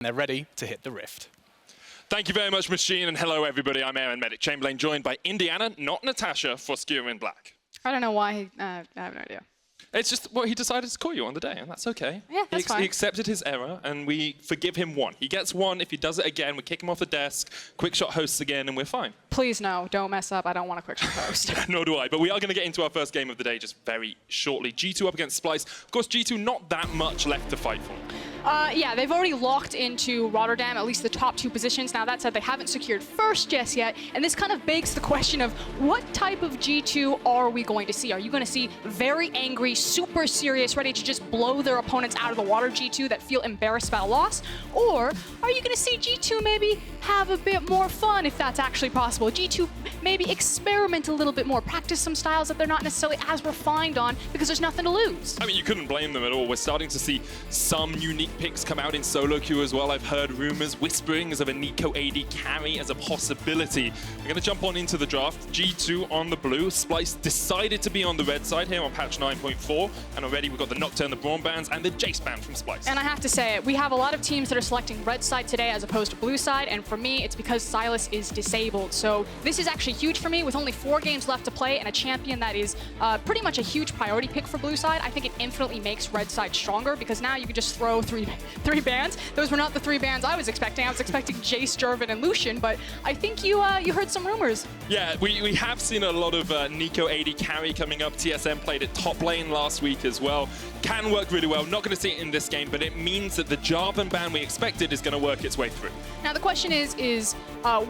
They're ready to hit the rift. Thank you very much, Machine, and hello everybody. I'm Aaron Medic Chamberlain, joined by Indiana, not Natasha, Froskurinn Black. I don't know why. I have no idea. It's just what he decided to call you on the day, and that's okay. Yeah, that's fine. He accepted his error, and we forgive him one. He gets one. If he does it again, we kick him off the desk, quick shot hosts again, and we're fine. Please no, don't mess up. I don't want a quick shot host. Nor do I, but we are going to get into our first game of the day just very shortly. G2 up against Splyce. Of course, G2 not that much left to fight for. Yeah, they've already locked into Rotterdam, at least the top two positions. Now, that said, they haven't secured first just yet, and this kind of begs the question of what type of G2 are we going to see? Are you going to see very angry, super serious, ready to just blow their opponents out of the water G2 that feel embarrassed about a loss? Or are you going to see G2 maybe have a bit more fun, if that's actually possible? G2 maybe experiment a little bit more, practice some styles that they're not necessarily as refined on because there's nothing to lose. I mean, you couldn't blame them at all. We're starting to see some unique picks come out in solo queue as well. I've heard rumors, whisperings of a Nico AD carry as a possibility. We're going to jump on into the draft. G2 on the blue. Splyce decided to be on the red side here on patch 9.4. And already we've got the Nocturne, the Braum bands, and the Jace band from Splyce. And I have to say, we have a lot of teams that are selecting red side today as opposed to blue side. And for me, it's because Sylas is disabled. So this is actually huge for me. With only 4 games left to play and a champion that is pretty much a huge priority pick for blue side, I think it infinitely makes red side stronger because now you can just throw three bans. Those were not the 3 bans I was expecting. I was expecting Jace, Jarvan, and Lucian, but I think you heard some rumors. Yeah, we have seen a lot of Nico AD carry coming up. TSM played it top lane last week as well. Can work really well. Not going to see it in this game, but it means that the Jarvan ban we expected is going to work its way through. Now the question is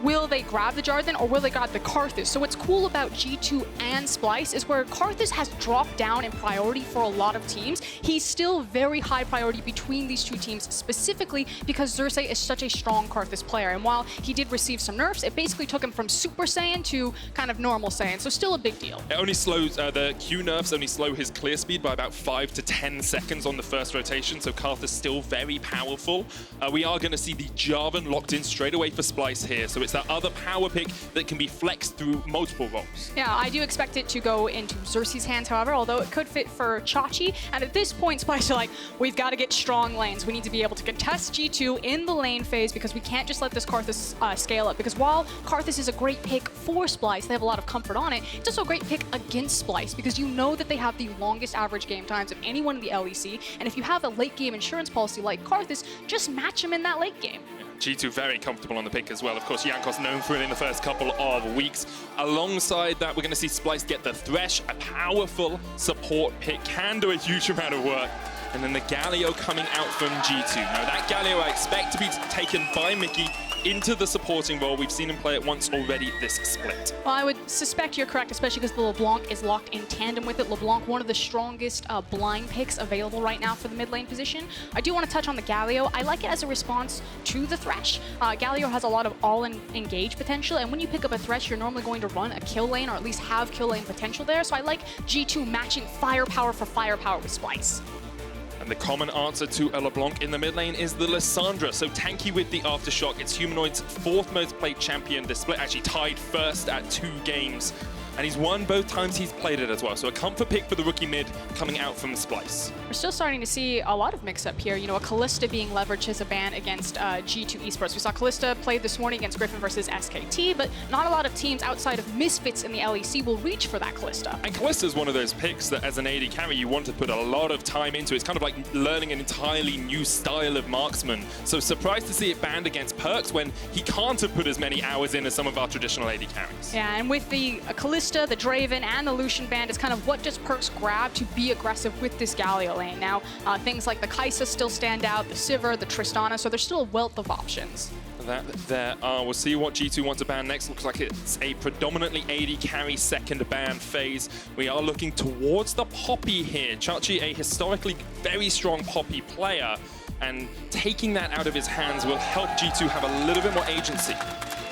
will they grab the Jarvan or will they grab the Karthus? So what's cool about G2 and Splyce is where Karthus has dropped down in priority for a lot of teams. He's still very high priority between these two teams, specifically because Xerxe is such a strong Karthus player. And while he did receive some nerfs, it basically took him from Super Saiyan to kind of normal Saiyan. So still a big deal. It only slows, the Q nerfs only slow his clear speed by about 5 to 10 seconds on the first rotation. So Karthus still very powerful. We are going to see the Jarvan locked in straight away for Splyce here. So it's that other power pick that can be flexed through multiple roles. Yeah, I do expect it to go into Xerxe's hands, however, although it could fit for Chachi. And at this point, Splyce are like, we've got to get strong lanes. We need to be able to contest G2 in the lane phase because we can't just let this Karthus scale up. Because while Karthus is a great pick for Splyce, they have a lot of comfort on it, it's also a great pick against Splyce because you know that they have the longest average game times of anyone in the LEC. And if you have a late game insurance policy like Karthus, just match him in that late game. G2 very comfortable on the pick as well. Of course, Jankos known for it in the first couple of weeks. Alongside that, we're going to see Splyce get the Thresh, a powerful support pick, can do a huge amount of work. And then the Galio coming out from G2. Now that Galio I expect to be taken by Mikyx into the supporting role. We've seen him play it once already this split. Well, I would suspect you're correct, especially because the LeBlanc is locked in tandem with it. LeBlanc, one of the strongest blind picks available right now for the mid lane position. I do want to touch on the Galio. I like it as a response to the Thresh. Galio has a lot of all-engage potential, and when you pick up a Thresh, you're normally going to run a kill lane, or at least have kill lane potential there. So I like G2 matching firepower for firepower with Splyce. And the common answer to a LeBlanc in the mid lane is the Lissandra. So tanky with the Aftershock. It's Humanoid's 4th most played champion this split, actually tied first at 2 games. And he's won both times he's played it as well. So a comfort pick for the rookie mid coming out from Splyce. We're still starting to see a lot of mix-up here. You know, a Kai'Sa being leveraged as a ban against G2 Esports. We saw Kai'Sa play this morning against Griffin versus SKT, but not a lot of teams outside of Misfits in the LEC will reach for that Kai'Sa. And Kai'Sa is one of those picks that as an AD carry, you want to put a lot of time into. It's kind of like learning an entirely new style of marksman. So surprised to see it banned against Perkz when he can't have put as many hours in as some of our traditional AD carries. Yeah, and with the Kai'Sa, the Draven, and the Lucian band is kind of what does Perkz grab to be aggressive with this Galio lane. Now, things like the Kai'Sa still stand out, the Sivir, the Tristana, so there's still a wealth of options. We'll see what G2 wants to ban next. Looks like it's a predominantly AD carry second ban phase. We are looking towards the Poppy here. Chachi, a historically very strong Poppy player, and taking that out of his hands will help G2 have a little bit more agency.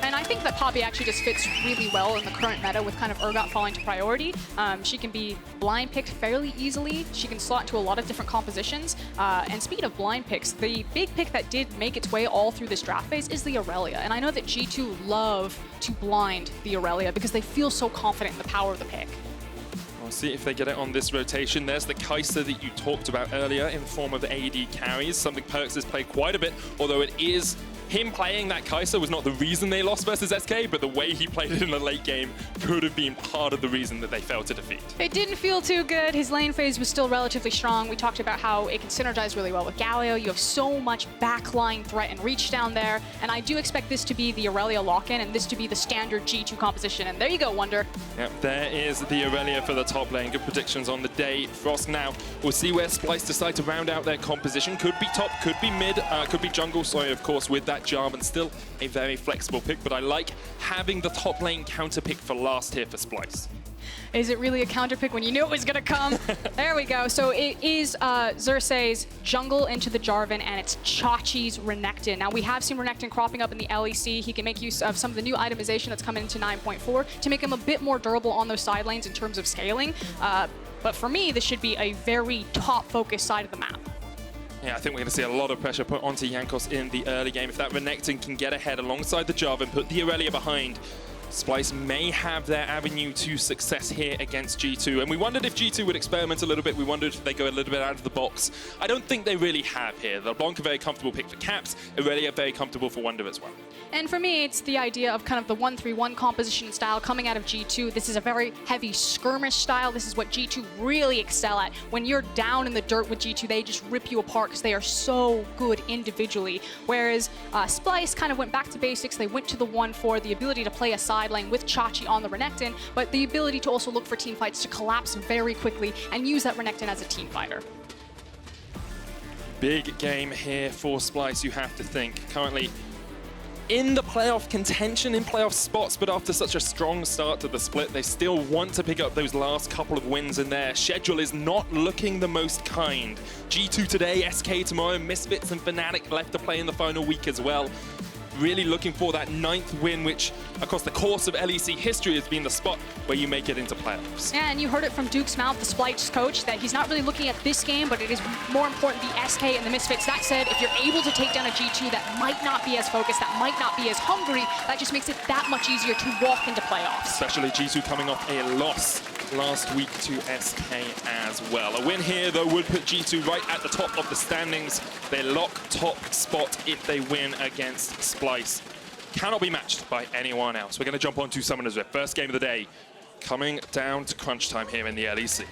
And I think that Poppy actually just fits really well in the current meta with kind of Urgot falling to priority. She can be blind picked fairly easily. She can slot into a lot of different compositions. And speaking of blind picks, the big pick that did make its way all through this draft phase is the Irelia. And I know that G2 love to blind the Irelia because they feel so confident in the power of the pick. We'll see if they get it on this rotation. There's the Kai'Sa that you talked about earlier in the form of the AD carries, something Perkz has played quite a bit, although it is him playing that Kai'Sa was not the reason they lost versus SK, but the way he played it in the late game could have been part of the reason that they failed to defeat. It didn't feel too good. His lane phase was still relatively strong. We talked about how it can synergize really well with Galio. You have so much backline threat and reach down there, and I do expect this to be the Irelia lock-in and this to be the standard G2 composition. And there you go, Wunder. Yep, there is the Irelia for the top lane. Good predictions on the day. Frost now. We'll see where Splyce decide to round out their composition. Could be top, could be mid, could be jungle. Sorry, of course, with that Jarvan. Still a very flexible pick, but I like having the top lane counter pick for last here for Splyce. Is it really a counter pick when you knew it was going to come? There we go. So it is Xerxe's jungle into the Jarvan, and it's Chachi's Renekton. Now, we have seen Renekton cropping up in the LEC. He can make use of some of the new itemization that's coming into 9.4 to make him a bit more durable on those side lanes in terms of scaling. But for me, this should be a very top-focused side of the map. Yeah, I think we're going to see a lot of pressure put onto Jankos in the early game. If that Renekton can get ahead alongside the Jarvan, put the Irelia behind, Splyce may have their avenue to success here against G2. And we wondered if G2 would experiment a little bit. We wondered if they go a little bit out of the box. I don't think they really have here. LeBlanc a very comfortable pick for Caps, Irelia very comfortable for Wunder as well. And for me, it's the idea of kind of the 1-3-1 composition style coming out of G2. This is a very heavy skirmish style. This is what G2 really excel at. When you're down in the dirt with G2, they just rip you apart because they are so good individually. Whereas Splyce kind of went back to basics. They went to the 1-4, the ability to play a side lane with Chachi on the Renekton, but the ability to also look for team fights to collapse very quickly and use that Renekton as a team fighter. Big game here for Splyce, you have to think. Currently in the playoff contention, in playoff spots, but after such a strong start to the split, they still want to pick up those last couple of wins, and their schedule is not looking the most kind. G2 today, SK tomorrow, Misfits and Fnatic left to play in the final week as well. Really looking for that 9th win, which across the course of LEC history has been the spot where you make it into playoffs. Yeah, and you heard it from Duke's mouth, the Splyce coach, that he's not really looking at this game, but it is more important the SK and the Misfits. That said, if you're able to take down a G2 that might not be as focused, that might not be as hungry, that just makes it that much easier to walk into playoffs. Especially G2 coming off a loss last week to SK as well. A win here, though, would put G2 right at the top of the standings. They lock top spot if they win against Splyce. Cannot be matched by anyone else. We're going to jump on to Summoner's Rift. First game of the day, coming down to crunch time here in the LEC.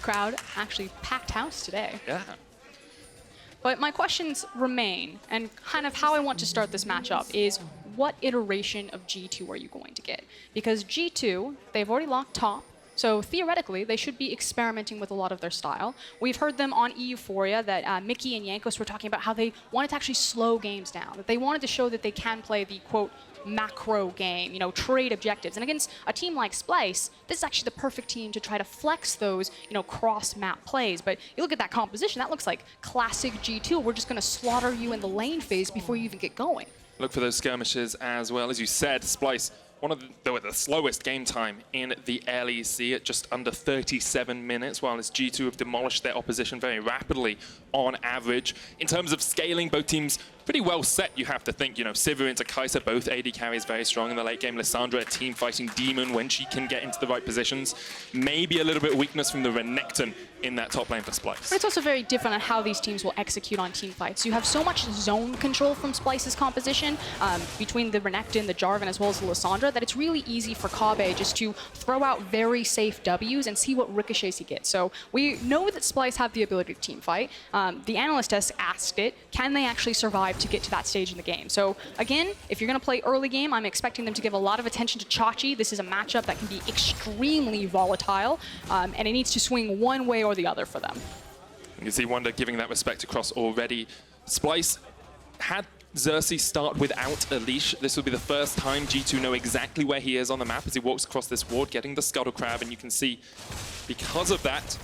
Crowd actually packed house today. Yeah. But my questions remain, and kind of how I want to start this matchup is, what iteration of G2 are you going to get? Because G2, they've already locked top, so theoretically, they should be experimenting with a lot of their style. We've heard them on Euphoria that Mikyx and Jankos were talking about how they wanted to actually slow games down, that they wanted to show that they can play the, quote, macro game, you know, trade objectives. And against a team like Splyce, this is actually the perfect team to try to flex those, you know, cross-map plays. But you look at that composition, that looks like classic G2. We're just going to slaughter you in the lane phase before you even get going. Look for those skirmishes as well. As you said, Splyce, one of the slowest game time in the LEC at just under 37 minutes, while as G2 have demolished their opposition very rapidly on average. In terms of scaling, both teams pretty well set, you have to think. You know, Sivir into Kai'Sa, both AD carries very strong in the late game. Lissandra, a team fighting demon when she can get into the right positions. Maybe a little bit of weakness from the Renekton in that top lane for Splyce. But it's also very different on how these teams will execute on team fights. You have so much zone control from Splyce's composition between the Renekton, the Jarvan, as well as the Lissandra, that it's really easy for Kobbe just to throw out very safe Ws and see what ricochets he gets. So we know that Splyce have the ability to team fight. The analyst has asked it, can they actually survive to get to that stage in the game? So again, if you're going to play early game, I'm expecting them to give a lot of attention to Chachi. This is a matchup that can be extremely volatile, and it needs to swing one way or the other for them. You can see Wunder giving that respect across already. Splyce had Xerxe start without a leash. This will be the first time G2 know exactly where he is on the map as he walks across this ward, getting the Scuttle Crab, and you can see because of that,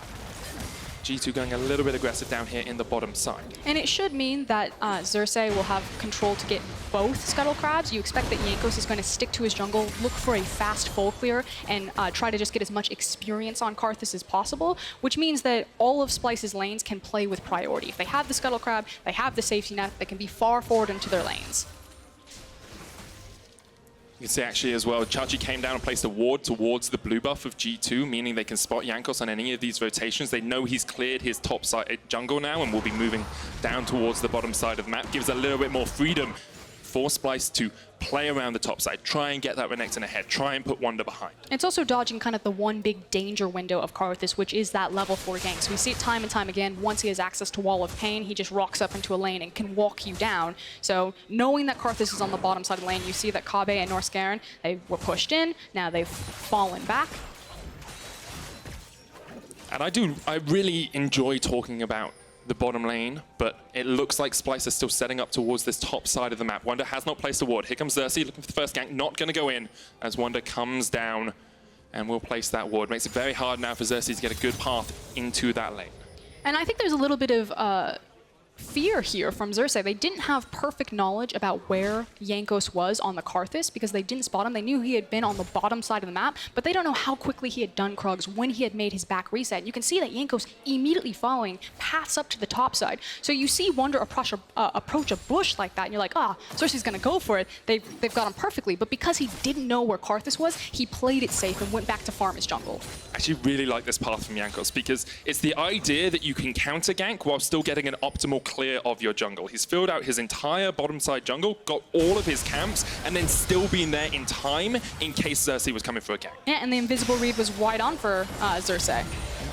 G2 going a little bit aggressive down here in the bottom side. And it should mean that Xerxe will have control to get both Scuttle Crabs. You expect that Jankos is going to stick to his jungle, look for a fast full clear, and try to just get as much experience on Karthus as possible, which means that all of Splyce's lanes can play with priority. If they have the Scuttle Crab, they have the safety net, they can be far forward into their lanes. You can see actually as well, Xerxe came down and placed a ward towards the blue buff of G2, meaning they can spot Jankos on any of these rotations. They know he's cleared his top side jungle now and will be moving down towards the bottom side of the map. Gives a little bit more freedom for Splyce to play around the top side, try and get that Renekton ahead, try and put Wunder behind. It's also dodging kind of the one big danger window of Karthus, which is that level 4 gank. So we see it time and time again. Once he has access to Wall of Pain, he just rocks up into a lane and can walk you down. So knowing that Karthus is on the bottom side of the lane, you see that Kobbe and Norskeren, they were pushed in, now they've fallen back. And I really enjoy talking about the bottom lane, but it looks like Splyce is still setting up towards this top side of the map. Wunder has not placed a ward. Here comes Xerxe looking for the first gank, not going to go in as Wunder comes down and will place that ward. Makes it very hard now for Xerxe to get a good path into that lane. And I think there's a little bit of fear here from Xerxe. They didn't have perfect knowledge about where Jankos was on the Karthus because they didn't spot him. They knew he had been on the bottom side of the map, but they don't know how quickly he had done Krugs when he had made his back reset. You can see that Jankos immediately following paths up to the top side. So you see Wunder approach a bush like that, and you're like, Xerxe's gonna go for it. They've got him perfectly, but because he didn't know where Karthus was, he played it safe and went back to farm his jungle. I actually really like this path from Jankos because it's the idea that you can counter gank while still getting an optimal clear of your jungle. He's filled out his entire bottom side jungle, got all of his camps, and then still been there in time in case Xerxe was coming for a gank. Yeah, and the invisible read was wide on for Xerxe.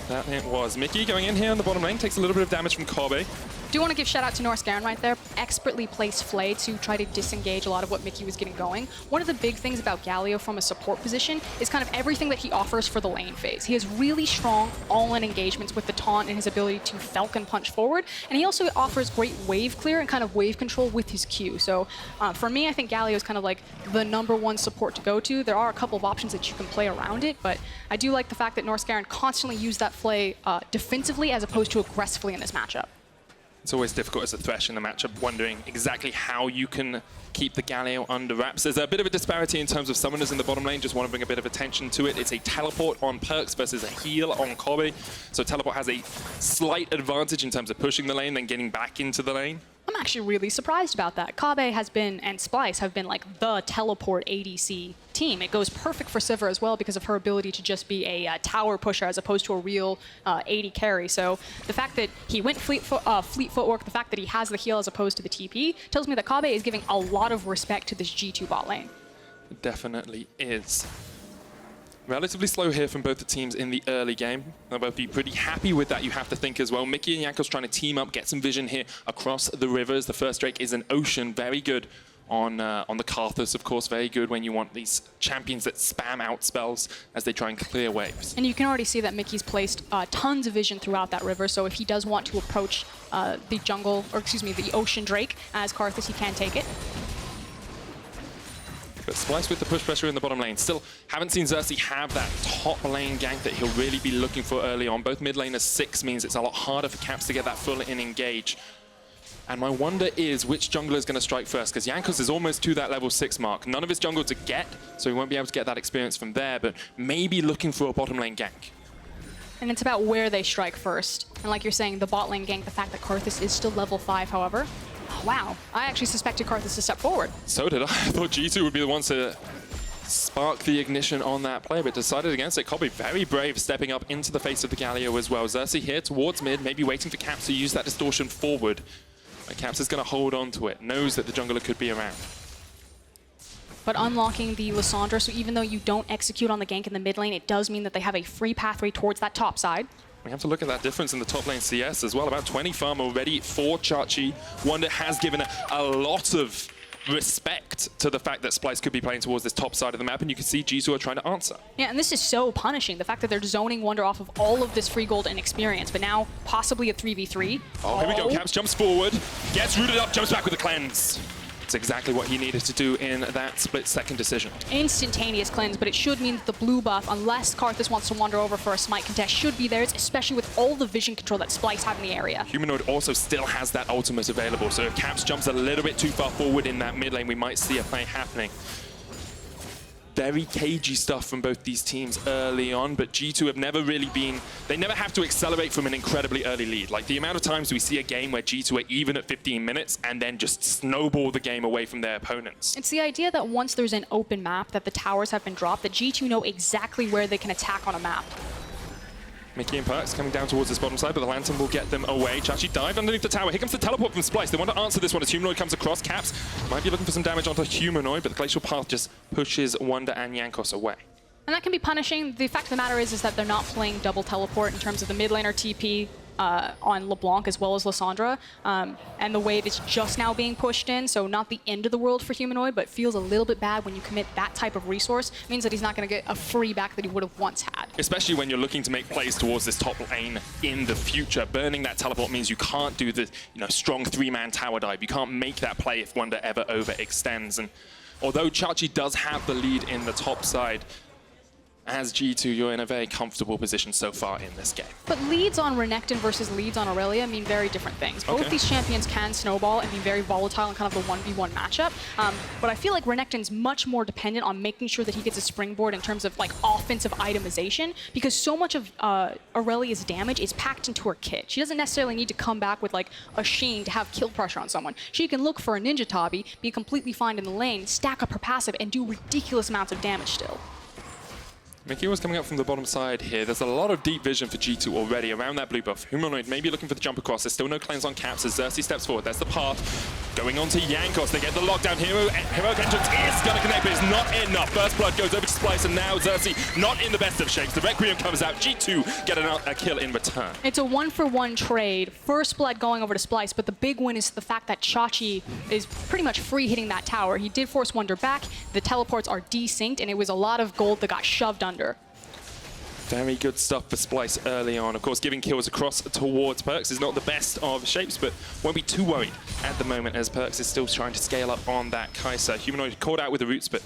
That it was. Mikyx going in here on the bottom lane, takes a little bit of damage from Kobbe. Do want to give shout out to Norskeren right there. Expertly placed Flay to try to disengage a lot of what Mikyx was getting going. One of the big things about Galio from a support position is kind of everything that he offers for the lane phase. He has really strong all-in engagements with the taunt and his ability to Falcon punch forward. And he also offers great wave clear and kind of wave control with his Q. So for me, I think Galio is kind of like the #1 support to go to. There are a couple of options that you can play around it, but I do like the fact that Norskeren constantly used that Flay defensively as opposed to aggressively in this matchup. It's always difficult as a Thresh in the matchup, wondering exactly how you can keep the Galio under wraps. There's a bit of a disparity in terms of summoners in the bottom lane, just want to bring a bit of attention to it. It's a teleport on Perkz versus a heal on Kobbe. So teleport has a slight advantage in terms of pushing the lane, then getting back into the lane. I'm actually really surprised about that. Kobbe has been, and Splyce have been like the teleport ADC team. It goes perfect for Sivir as well because of her ability to just be a tower pusher as opposed to a real AD carry. So the fact that he went fleet footwork, the fact that he has the heal as opposed to the TP, tells me that Kobbe is giving a lot of respect to this G2 bot lane. It definitely is. Relatively slow here from both the teams in the early game. They'll both be pretty happy with that, you have to think as well. Mikyx and Jankos trying to team up, get some vision here across the rivers. The first Drake is an Ocean, very good on the Karthus, of course. Very good when you want these champions that spam out spells as they try and clear waves. And you can already see that Mikyx placed tons of vision throughout that river, so if he does want to approach the jungle, or excuse me, the Ocean Drake as Karthus, he can take it. But Splyce with the push pressure in the bottom lane. Still haven't seen Xerxe have that top lane gank that he'll really be looking for early on. Both mid laners 6 means it's a lot harder for Caps to get that full in engage. And my wonder is which jungler is going to strike first, because Jankos is almost to that level 6 mark. None of his jungle to get, so he won't be able to get that experience from there, but maybe looking for a bottom lane gank. And it's about where they strike first. And like you're saying, the bot lane gank, the fact that Karthus is still level 5, however. Wow, I actually suspected Karthus to step forward. So did I. I thought G2 would be the ones to spark the ignition on that play, but decided against it. Kobbe very brave, stepping up into the face of the Galio as well. Xerxe here towards mid, maybe waiting for Caps to use that distortion forward. But Caps is going to hold on to it, knows that the jungler could be around. But unlocking the Lissandra, so even though you don't execute on the gank in the mid lane, it does mean that they have a free pathway towards that top side. We have to look at that difference in the top lane CS as well. About 20 farm already for Xerxe. Wunder has given a lot of respect to the fact that Splyce could be playing towards this top side of the map, and you can see G2 are trying to answer. Yeah, and this is so punishing, the fact that they're zoning Wunder off of all of this free gold and experience, but now possibly a 3v3. Oh, here we go. Caps jumps forward, gets rooted up, jumps back with a cleanse. It's exactly what he needed to do in that split-second decision. Instantaneous cleanse, but it should mean that the blue buff, unless Karthus wants to wander over for a smite contest, should be theirs, especially with all the vision control that Splyce have in the area. Humanoid also still has that ultimate available, so if Caps jumps a little bit too far forward in that mid lane, we might see a play happening. very cagey stuff from both these teams early on, but G2 have never really been, they never have to accelerate from an incredibly early lead. Like the amount of times we see a game where G2 are even at 15 minutes and then just snowball the game away from their opponents. It's the idea that once there's an open map, that the towers have been dropped, that G2 know exactly where they can attack on a map. Mikyx and Perkz coming down towards this bottom side, but the Lantern will get them away. Xerxe dived underneath the tower. Here comes the teleport from Splyce. They want to answer this one as Humanoid comes across. Caps might be looking for some damage onto Humanoid, but the Glacial Path just pushes Wunder and Jankos away. And that can be punishing. The fact of the matter is that they're not playing double teleport in terms of the mid laner TP on LeBlanc as well as Lissandra. And the wave is just now being pushed in, so not the end of the world for Humanoid, but feels a little bit bad when you commit that type of resource. It means that he's not going to get a free back that he would have once had. Especially when you're looking to make plays towards this top lane in the future. Burning that teleport means you can't do the strong three-man tower dive. You can't make that play if Wunder ever overextends. And although Xerxe does have the lead in the top side, as G2, you're in a very comfortable position so far in this game. But leads on Renekton versus leads on Irelia mean very different things. Both these champions can snowball and be very volatile in kind of the 1v1 matchup. But I feel like Renekton's much more dependent on making sure that he gets a springboard in terms of like offensive itemization, because so much of Irelia's damage is packed into her kit. She doesn't necessarily need to come back with like a Sheen to have kill pressure on someone. She can look for a Ninja Tabi, be completely fine in the lane, stack up her passive, and do ridiculous amounts of damage still. Mikyx was coming up from the bottom side here. There's a lot of deep vision for G2 already around that blue buff. Humanoid maybe looking for the jump across. There's still no cleanse on Caps as Xerxe steps forward. That's the path. Going on to Jankos. They get the lockdown. Heroic entrance is going to connect, but it's not enough. First blood goes over to Splyce, and now Xerxe not in the best of shapes. The Requiem comes out. G2 get a kill in return. It's a 1-for-1 trade. First blood going over to Splyce, but the big win is the fact that Xerxe is pretty much free hitting that tower. He did force Wunder back. The teleports are desynced, and it was a lot of gold that got shoved under. Very good stuff for Splyce early on. Of course, giving kills across towards Perkz is not the best of shapes, but won't be too worried at the moment as Perkz is still trying to scale up on that Kai'Sa. Humanoid caught out with the roots, but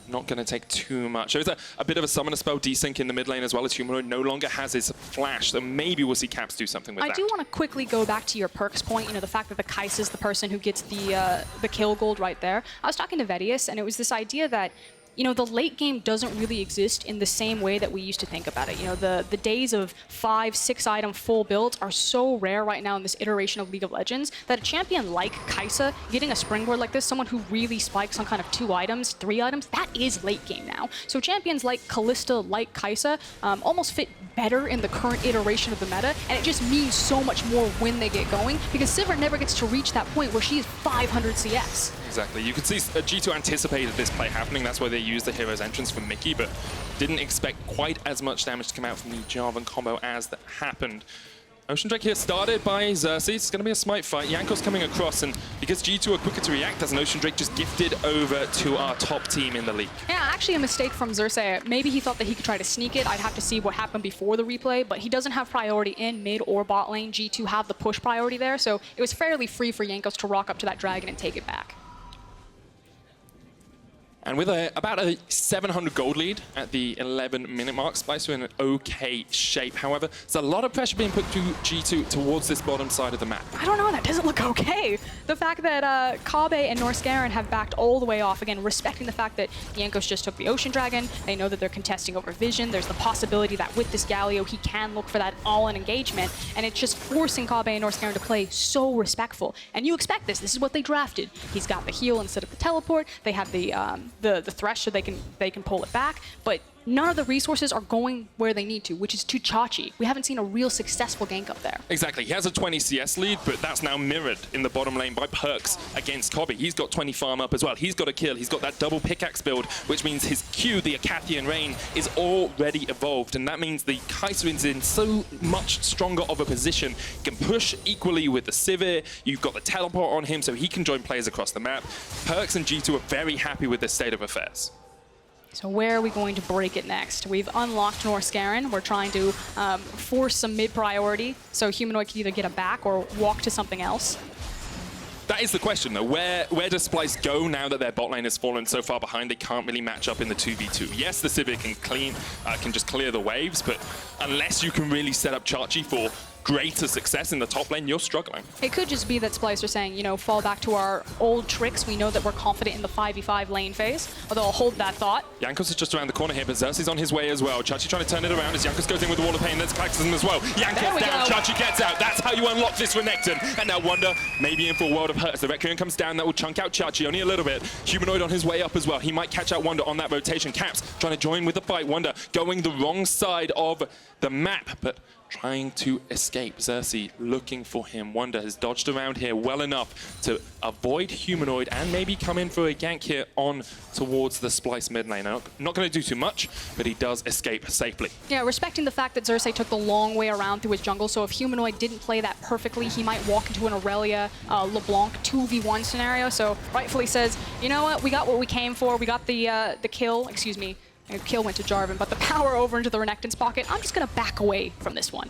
not going to take too much. There's a bit of a summoner spell desync in the mid lane as well, as Humanoid no longer has his flash, so maybe we'll see Caps do something with that. I do want to quickly go back to your Perkz point, the fact that the Kai'Sa is the person who gets the kill gold right there. I was talking to VoDs, and it was this idea that the late game doesn't really exist in the same way that we used to think about it. The days of 5-6 item full builds are so rare right now in this iteration of League of Legends that a champion like Kai'Sa getting a springboard like this, someone who really spikes on kind of 2 items, 3 items, that is late game now. So champions like Kalista, like Kai'Sa, almost fit better in the current iteration of the meta, and it just means so much more when they get going, because Sivir never gets to reach that point where she is 500 CS. Exactly. You could see G2 anticipated this play happening. That's why they used the hero's entrance for Mikyx, but didn't expect quite as much damage to come out from the Jarvan combo as that happened. Ocean Drake here started by Xerxe. It's going to be a smite fight. Jankos coming across, and because G2 are quicker to react, as an Ocean Drake just gifted over to our top team in the league. Yeah, actually a mistake from Xerxe. Maybe he thought that he could try to sneak it. I'd have to see what happened before the replay, but he doesn't have priority in mid or bot lane. G2 have the push priority there, so it was fairly free for Jankos to rock up to that dragon and take it back. And with about a 700 gold lead at the 11-minute mark, Splyce are in an okay shape. However, there's a lot of pressure being put to G2 towards this bottom side of the map. I don't know, that doesn't look okay. The fact that Kobbe and Norskeren have backed all the way off, again, respecting the fact that Jankos just took the Ocean Dragon. They know that they're contesting over vision. There's the possibility that with this Galio, he can look for that all-in engagement, and it's just forcing Kobbe and Norskeren to play so respectful. And you expect this. This is what they drafted. He's got the heal instead of the teleport. They have the Thresh so they can pull it back, but none of the resources are going where they need to, which is to Xerxe. We haven't seen a real successful gank up there. Exactly. He has a 20 CS lead, but that's now mirrored in the bottom lane by Perkz against Kobbe. He's got 20 farm up as well. He's got a kill. He's got that double pickaxe build, which means his Q, the Acathian Rain, is already evolved, and that means the Kai'Sa is in so much stronger of a position. He can push equally with the Sivir. You've got the teleport on him, so he can join players across the map. Perkz and G2 are very happy with this state of affairs. So where are we going to break it next? We've unlocked Norskeren. We're trying to force some mid-priority, so Humanoid can either get a back or walk to something else. That is the question, though. Where does Splyce go now that their bot lane has fallen so far behind? They can't really match up in the 2v2. Yes, the Sivir can just clear the waves, but unless you can really set up Xerxe for greater success in the top lane, you're struggling. It could just be that Splyce are saying, you know, fall back to our old tricks. We know that we're confident in the 5v5 lane phase, although I'll hold that thought. Jankos is just around the corner here, but Xerxe's on his way as well. Xerxe trying to turn it around as Jankos goes in with the wall of pain. There's Klaxon as well. Jankos down, Xerxe gets out. That's how you unlock this Renekton. And now Wunder maybe in for a world of hurts. The Valkyrian comes down, that will chunk out Xerxe only a little bit. Humanoid on his way up as well. He might catch out Wunder on that rotation. Caps trying to join with the fight. Wunder going the wrong side of the map, but trying to escape. Xerxe looking for him. Wunder has dodged around here well enough to avoid Humanoid and maybe come in for a gank here on towards the Splyce mid lane. Now, not going to do too much, but he does escape safely. Yeah, respecting the fact that Xerxe took the long way around through his jungle, so if Humanoid didn't play that perfectly, he might walk into an Irelia, LeBlanc 2v1 scenario. So rightfully says, you know what, we got what we came for. We got the kill, excuse me. Kill went to Jarvan, but the power over into the Renekton's pocket. I'm just going to back away from this one.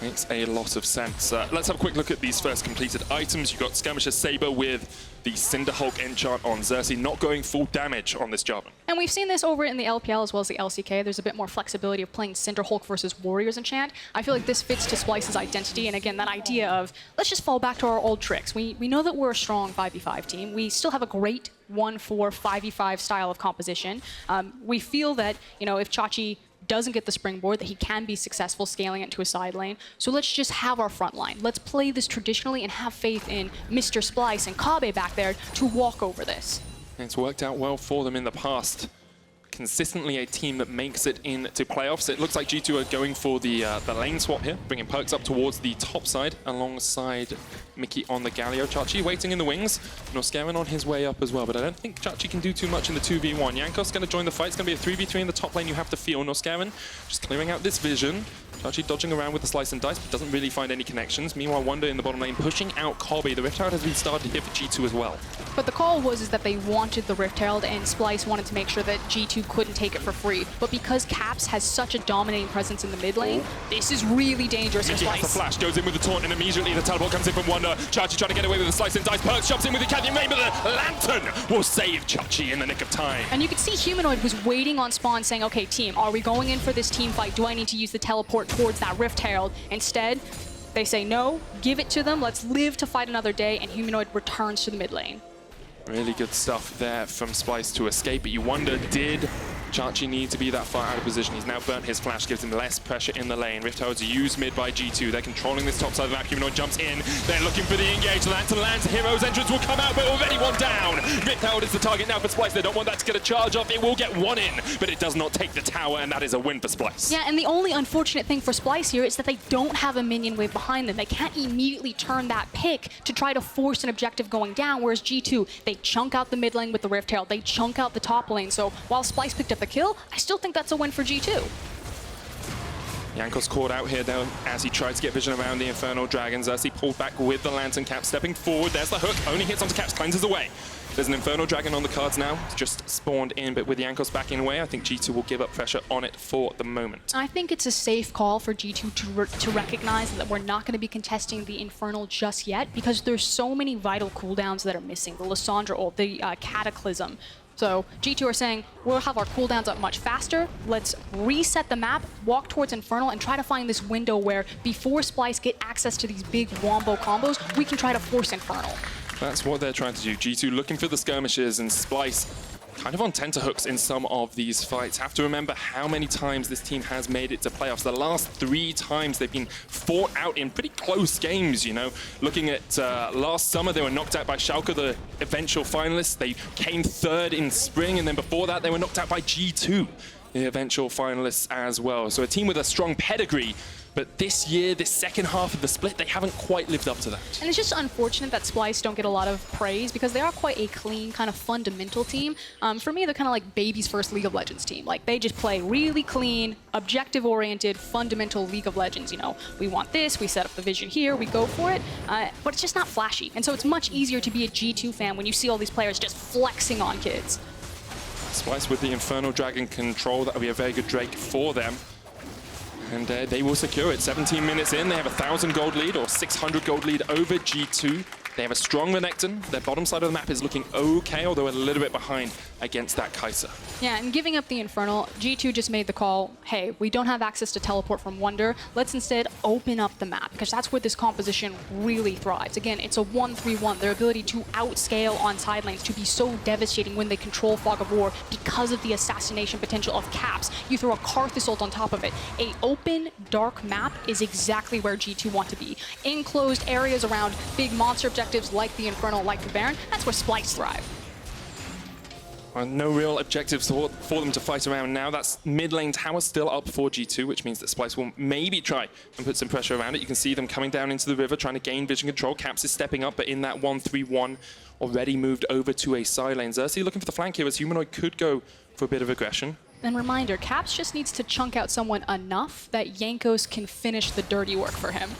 Makes a lot of sense. Let's have a quick look at these first completed items. You've got Skirmisher Saber with the Cinderhulk enchant on Xerxe, not going full damage on this Jarvan. And we've seen this over in the LPL as well as the LCK. There's a bit more flexibility of playing Cinderhulk versus Warriors enchant. I feel like this fits to Splyce's identity, and again, that idea of let's just fall back to our old tricks. We know that we're a strong 5v5 team. We still have a great 1-4 5v5 style of composition. We feel that, you know, if Xerxe doesn't get the springboard, that he can be successful scaling it to a side lane. So let's just have our front line. Let's play this traditionally and have faith in Mr. Splyce and Kobbe back there to walk over this. It's worked out well for them in the past. Consistently a team that makes it into playoffs. It looks like G2 are going for the lane swap here, bringing Perkz up towards the top side alongside Mikyx on the Galio. Xerxe waiting in the wings. Norskeren on his way up as well, but I don't think Xerxe can do too much in the 2v1. Jankos going to join the fight. It's going to be a 3v3 in the top lane. You have to feel Norskeren just clearing out this vision. Xerxe dodging around with the slice and dice, but doesn't really find any connections. Meanwhile, Wunder in the bottom lane pushing out Kobbe. The Rift Herald has been started here for G2 as well. But the call was that they wanted the Rift Herald, and Splyce wanted to make sure that G2 couldn't take it for free. But because Caps has such a dominating presence in the mid lane, this is really dangerous for Mikyx Splyce. has the flash, goes in with the taunt, and immediately the teleport comes in from Wunder. Xerxe trying to get away with the slice and dice. Perkz jumps in with the Cathy Main, but the Lantern will save Xerxe in the nick of time. And you could see Humanoid was waiting on spawn saying, okay, team, are we going in for this team fight? Do I need to use the teleport towards that Rift Herald? Instead, they say no, give it to them, let's live to fight another day, and Humanoid returns to the mid lane. Really good stuff there from Splyce to escape, but you wonder, did Xerxe need to be that far out of position? He's now burnt his flash, gives him less pressure in the lane. Rift Herald's used mid by G2. They're controlling this top side of the map. Humanoid jumps in. They're looking for the engage. Lantern lands. Hero's entrance will come out, but already one down. Rift Herald is the target now for Splyce. They don't want that to get a charge off. It will get one in, but it does not take the tower, and that is a win for Splyce. Yeah, and the only unfortunate thing for Splyce here is that they don't have a minion wave behind them. They can't immediately turn that pick to try to force an objective going down, whereas G2, they chunk out the mid lane with the Rift Herald. They chunk out the top lane. So while Splyce picked up the kill, I still think that's a win for G2. Jankos caught out here though as he tried to get vision around the Infernal Dragons. As he pulled back with the Lantern. Cap stepping forward. There's the hook. Only hits onto Caps. Cleanses away. There's an Infernal Dragon on the cards now. It's just spawned in, but with Jankos backing away, I think G2 will give up pressure on it for the moment. I think it's a safe call for G2 to recognize that we're not going to be contesting the Infernal just yet, because there's so many vital cooldowns that are missing. The Lissandra ult, the Cataclysm. So G2 are saying, we'll have our cooldowns up much faster. Let's reset the map, walk towards Infernal, and try to find this window where before Splyce get access to these big wombo combos, we can try to force Infernal. That's what they're trying to do. G2 looking for the skirmishes, and Splyce kind of on tenterhooks in some of these fights. Have to remember how many times this team has made it to playoffs. The last 3 times they've been fought out in pretty close games, you know. Looking at last summer, they were knocked out by Schalke, the eventual finalists. They came 3rd in spring, and then before that, they were knocked out by G2, the eventual finalists as well. So a team with a strong pedigree. But this year, this second half of the split, they haven't quite lived up to that. And it's just unfortunate that Splyce don't get a lot of praise, because they are quite a clean, kind of fundamental team. For me, they're kind of like baby's first League of Legends team. Like, they just play really clean, objective-oriented, fundamental League of Legends. You know, we want this, we set up the vision here, we go for it, but it's just not flashy. And so it's much easier to be a G2 fan when you see all these players just flexing on kids. Splyce with the Infernal Dragon control, that'll be a very good Drake for them. And they will secure it. 17 minutes in, they have a 1,000 gold lead or 600 gold lead over G2. They have a strong Renekton. Their bottom side of the map is looking okay, although a little bit behind against that Kai'Sa. Yeah, and giving up the Infernal, G2 just made the call, hey, we don't have access to teleport from Wunder. Let's instead open up the map, because that's where this composition really thrives. Again, it's a 1-3-1. Their ability to outscale on side lanes, to be so devastating when they control Fog of War because of the assassination potential of Caps. You throw a Karthus ult on top of it. A open, dark map is exactly where G2 want to be. Enclosed areas around big monster objectives like the Infernal, like the Baron, that's where Splyce thrive. No real objectives for them to fight around now. That's mid lane tower still up for G2, which means that Splyce will maybe try and put some pressure around it. You can see them coming down into the river, trying to gain vision control. Caps is stepping up, but in that 1-3-1, already moved over to a side lane. Xerxe looking for the flank here, as Humanoid could go for a bit of aggression. And reminder, Caps just needs to chunk out someone enough that Jankos can finish the dirty work for him.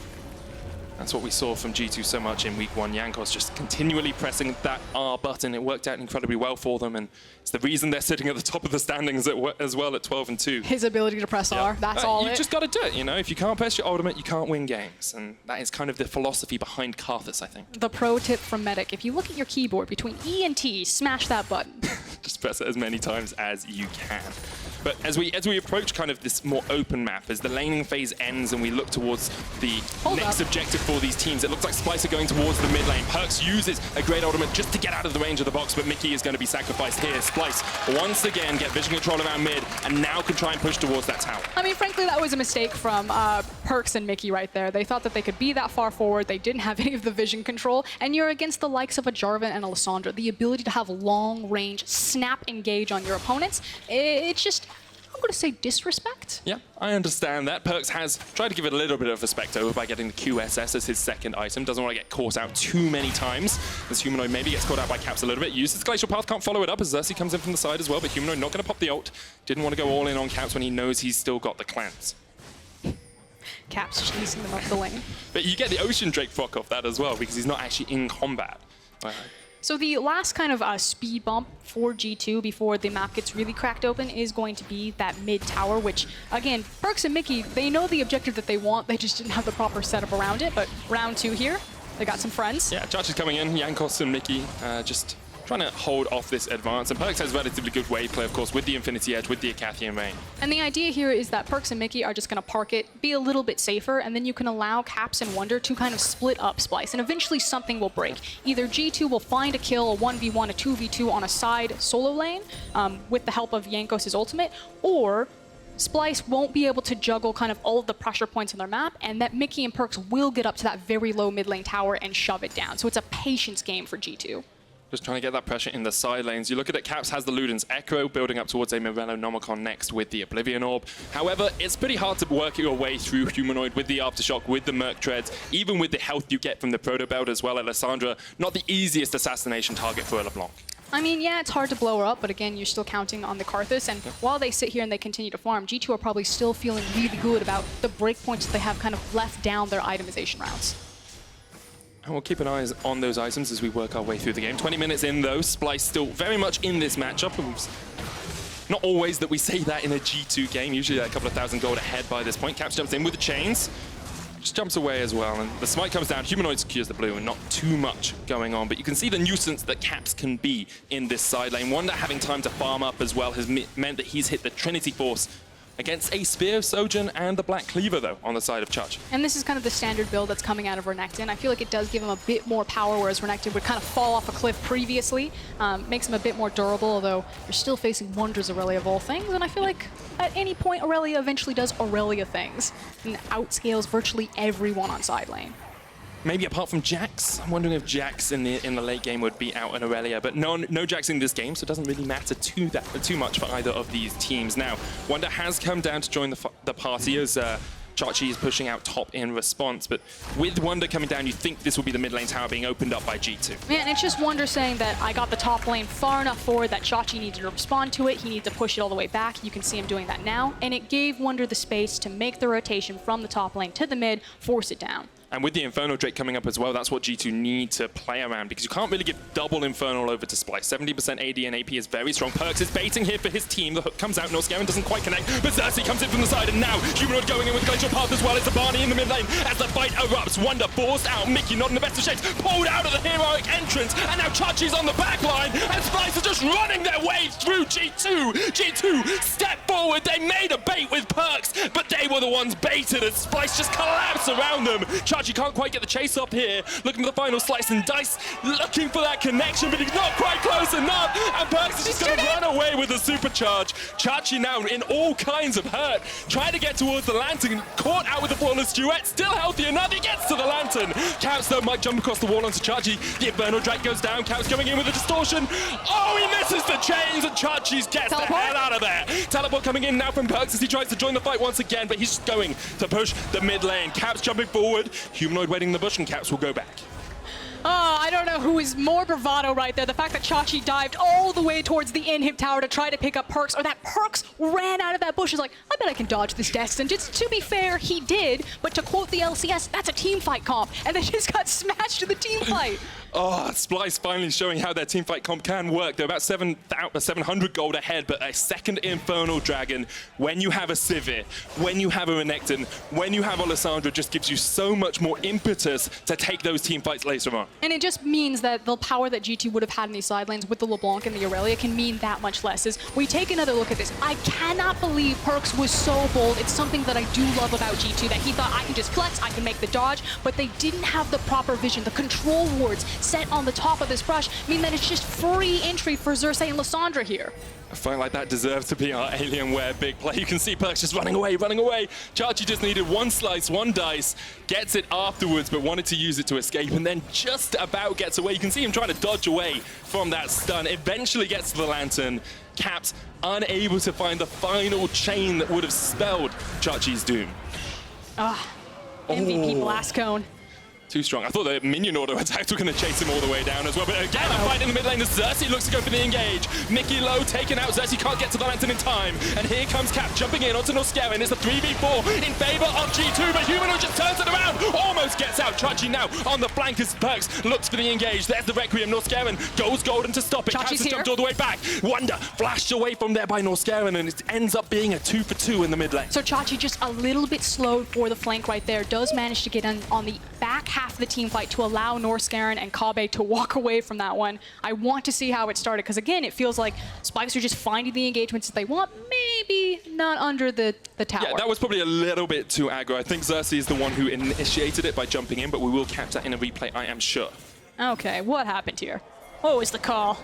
That's what we saw from G2 so much in week 1. Jankos just continually pressing that R button. It worked out incredibly well for them, and it's the reason they're sitting at the top of the standings as well at 12-2. His ability to press R, that's all you just got to do it, you know? If you can't press your ultimate, you can't win games. And that is kind of the philosophy behind Karthus, I think. The pro tip from Medic, if you look at your keyboard between E and T, smash that button. Just press it as many times as you can. But as we approach kind of this more open map, as the laning phase ends and we look towards the next objective for these teams, it looks like Splyce are going towards the mid lane. Perkz uses a great ultimate just to get out of the range of the box, but Mikyx is going to be sacrificed here. Splyce once again get vision control around mid, and now can try and push towards that tower. I mean, frankly, that was a mistake from Perkz and Mikyx right there. They thought that they could be that far forward. They didn't have any of the vision control, and you're against the likes of a Jarvan and a Lissandra. The ability to have long range, snap engage on your opponents, it's just, I'm going to say disrespect. Yeah, I understand that. Perkz has tried to give it a little bit of respect over by getting the QSS as his second item. Doesn't want to get caught out too many times. As Humanoid maybe gets caught out by Caps a little bit. Uses Glacial Path, can't follow it up as Xerxe comes in from the side as well, but Humanoid not going to pop the ult. Didn't want to go all in on Caps when he knows he's still got the cleanse. Caps chasing them up the lane. But you get the Ocean Drake proc off that as well, because he's not actually in combat. So the last kind of speed bump for G2 before the map gets really cracked open is going to be that mid tower, which, again, Perkz and Mikyx, they know the objective that they want, they just didn't have the proper setup around it, but round 2 here, they got some friends. Yeah, Xerxe is coming in, Jankos and Mikyx just trying to hold off this advance, and Perkz has relatively good wave play, of course, with the Infinity Edge, with the Acathian Rain. And the idea here is that Perkz and Mikyx are just going to park it, be a little bit safer, and then you can allow Caps and Wunder to kind of split up Splyce, and eventually something will break. Either G2 will find a kill, a 1v1, a 2v2 on a side solo lane with the help of Jankos' ultimate, or Splyce won't be able to juggle kind of all of the pressure points on their map, and that Mikyx and Perkz will get up to that very low mid lane tower and shove it down. So it's a patience game for G2. Just trying to get that pressure in the side lanes. You look at it, Caps has the Luden's Echo building up towards a Morello Nomicon next with the Oblivion Orb. However, it's pretty hard to work your way through Humanoid with the Aftershock, with the Merc Treads, even with the health you get from the Proto Belt as well. Lissandra, not the easiest assassination target for a LeBlanc. I mean, yeah, it's hard to blow her up, but again, you're still counting on the Karthus, and while they sit here and they continue to farm, G2 are probably still feeling really good about the breakpoints that they have kind of left down their itemization routes. And we'll keep an eye on those items as we work our way through the game. 20 minutes in, though. Splyce still very much in this matchup. Not always that we say that in a G2 game. Usually a couple of thousand gold ahead by this point. Caps jumps in with the chains. Just jumps away as well. And the smite comes down. Humanoid secures the blue and not too much going on. But you can see the nuisance that Caps can be in this side lane. Wunder having time to farm up as well has meant that he's hit the Trinity Force against a Spear, Sojourn, and the Black Cleaver, though, on the side of Church. And this is kind of the standard build that's coming out of Renekton. I feel like it does give him a bit more power, whereas Renekton would kind of fall off a cliff previously. Makes him a bit more durable, although you're still facing Wunder's Irelia of all things, and I feel like at any point Irelia eventually does Irelia things and outscales virtually everyone on side lane. Maybe apart from Jax. I'm wondering if Jax in the late game would beat out an Irelia, but no Jax in this game, so it doesn't really matter too much for either of these teams. Now, Wunder has come down to join the party as Xerxe is pushing out top in response, but with Wunder coming down, you think this will be the mid lane tower being opened up by G2. Man, it's just Wunder saying that I got the top lane far enough forward that Xerxe needed to respond to it. He needs to push it all the way back. You can see him doing that now, and it gave Wunder the space to make the rotation from the top lane to the mid, force it down. And with the Inferno Drake coming up as well, that's what G2 need to play around, because you can't really give double Infernal over to Splyce. 70% AD and AP is very strong. Perkz is baiting here for his team. The hook comes out. Norskeren doesn't quite connect, but Xerxe comes in from the side, and now Humanoid going in with Glacial Path as well as the Barney in the mid lane. As the fight erupts, Wunder forced out. Mikyx not in the best of shapes, pulled out of the heroic entrance, and now Chachi's on the back line, and Splyce are just running their way through G2. G2 step forward. They made a bait with Perkz, but they were the ones baited as Splyce just collapsed around them. Chachi can't quite get the chase up here. Looking for the final slice and dice, looking for that connection, but he's not quite close enough. And Perkz is just going to run away with the supercharge. Chachi now in all kinds of hurt, trying to get towards the lantern, caught out with the flawless duet, still healthy enough. He gets to the lantern. Kai'Sa though might jump across the wall onto Chachi. The Inferno Drake goes down. Kai'Sa going in with a distortion. Oh, he misses the chains, and Chachi gets the hell out of there. Teleport coming in now from Perkz as he tries to join the fight once again, but he's just going to push the mid lane. Kai'Sa jumping forward. Humanoid waiting in the bush, and Kai'Sa will go back. I don't know who is more bravado right there. The fact that Chachi dived all the way towards the inhib tower to try to pick up Perkz, or that Perkz ran out of that bush is like, I bet I can dodge this Destin. Just to be fair, he did, but to quote the LCS, that's a team fight comp, and they just got smashed in the team fight. Oh, Splyce finally showing how their teamfight comp can work. They're about 700 gold ahead, but a second Infernal Dragon, when you have a Sivir, when you have a Renekton, when you have a Lissandra, just gives you so much more impetus to take those teamfights later on. And it just means that the power that G2 would have had in these side lanes with the LeBlanc and the Irelia can mean that much less. As we take another look at this, I cannot believe Perkz was so bold. It's something that I do love about G2, that he thought, I can just flex, I can make the dodge, but they didn't have the proper vision. The control wards set on the top of this brush mean that it's just free entry for Xerxe and Lissandra here. A fight like that deserves to be our Alienware big play. You can see Perkz just running away, running away. Chachi just needed one slice, one dice, gets it afterwards, but wanted to use it to escape, and then just about gets away. You can see him trying to dodge away from that stun. Eventually gets to the lantern. Caps unable to find the final chain that would have spelled Chachi's doom. MVP Blast Cone. Too strong. I thought the minion auto attacks were going to chase him all the way down as well. But again, a fight in the mid lane as Xerxe looks to go for the engage. Mikyx low, taken out. Xerxe can't get to the lantern in time. And here comes Cap jumping in onto Norskeren. It's a 3v4 in favor of G2, but Humanoid just turns it around. Almost gets out. Chachi now on the flank as Perkz looks for the engage. There's the Requiem. Norskeren goes golden to stop it. Kai'Sa jumped all the way back. Wunder flashed away from there by Norskeren, and it ends up being a 2-for-2 in the mid lane. So Chachi just a little bit slowed for the flank right there. Does manage to get on the back half of the team fight to allow Norskeren and Kobbe to walk away from that one. I want to see how it started, because again, it feels like Splyce are just finding the engagements that they want, maybe not under the tower. Yeah, that was probably a little bit too aggro. I think Xerxe is the one who initiated it by jumping in, but we will catch that in a replay, I am sure. Okay, what happened here? What was the call?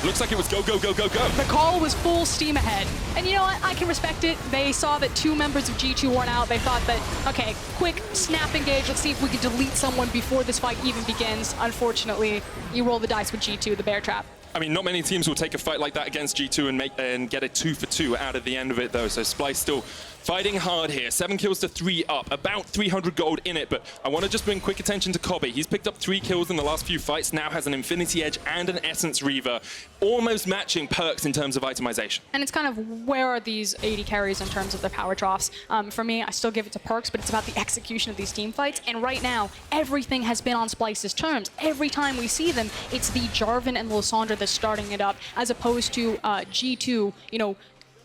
Looks like it was go, go, go, go, go. The call was full steam ahead. And you know what? I can respect it. They saw that 2 members of G2 weren't out. They thought that, okay, quick snap engage. Let's see if we can delete someone before this fight even begins. Unfortunately, you roll the dice with G2, the bear trap. I mean, not many teams will take a fight like that against G2 and get a 2-for-2 out at the end of it, though. So Splyce still fighting hard here. 7 kills to 3 up, about 300 gold in it. But I want to just bring quick attention to Kobbe. He's picked up 3 kills in the last few fights, now has an Infinity Edge and an Essence Reaver, almost matching Perkz in terms of itemization. And it's kind of, where are these AD carries in terms of their power troughs? For me, I still give it to Perkz, but it's about the execution of these team fights. And right now, everything has been on Splyce's terms. Every time we see them, it's the Jarvan and Lissandra that's starting it up, as opposed to G2, you know,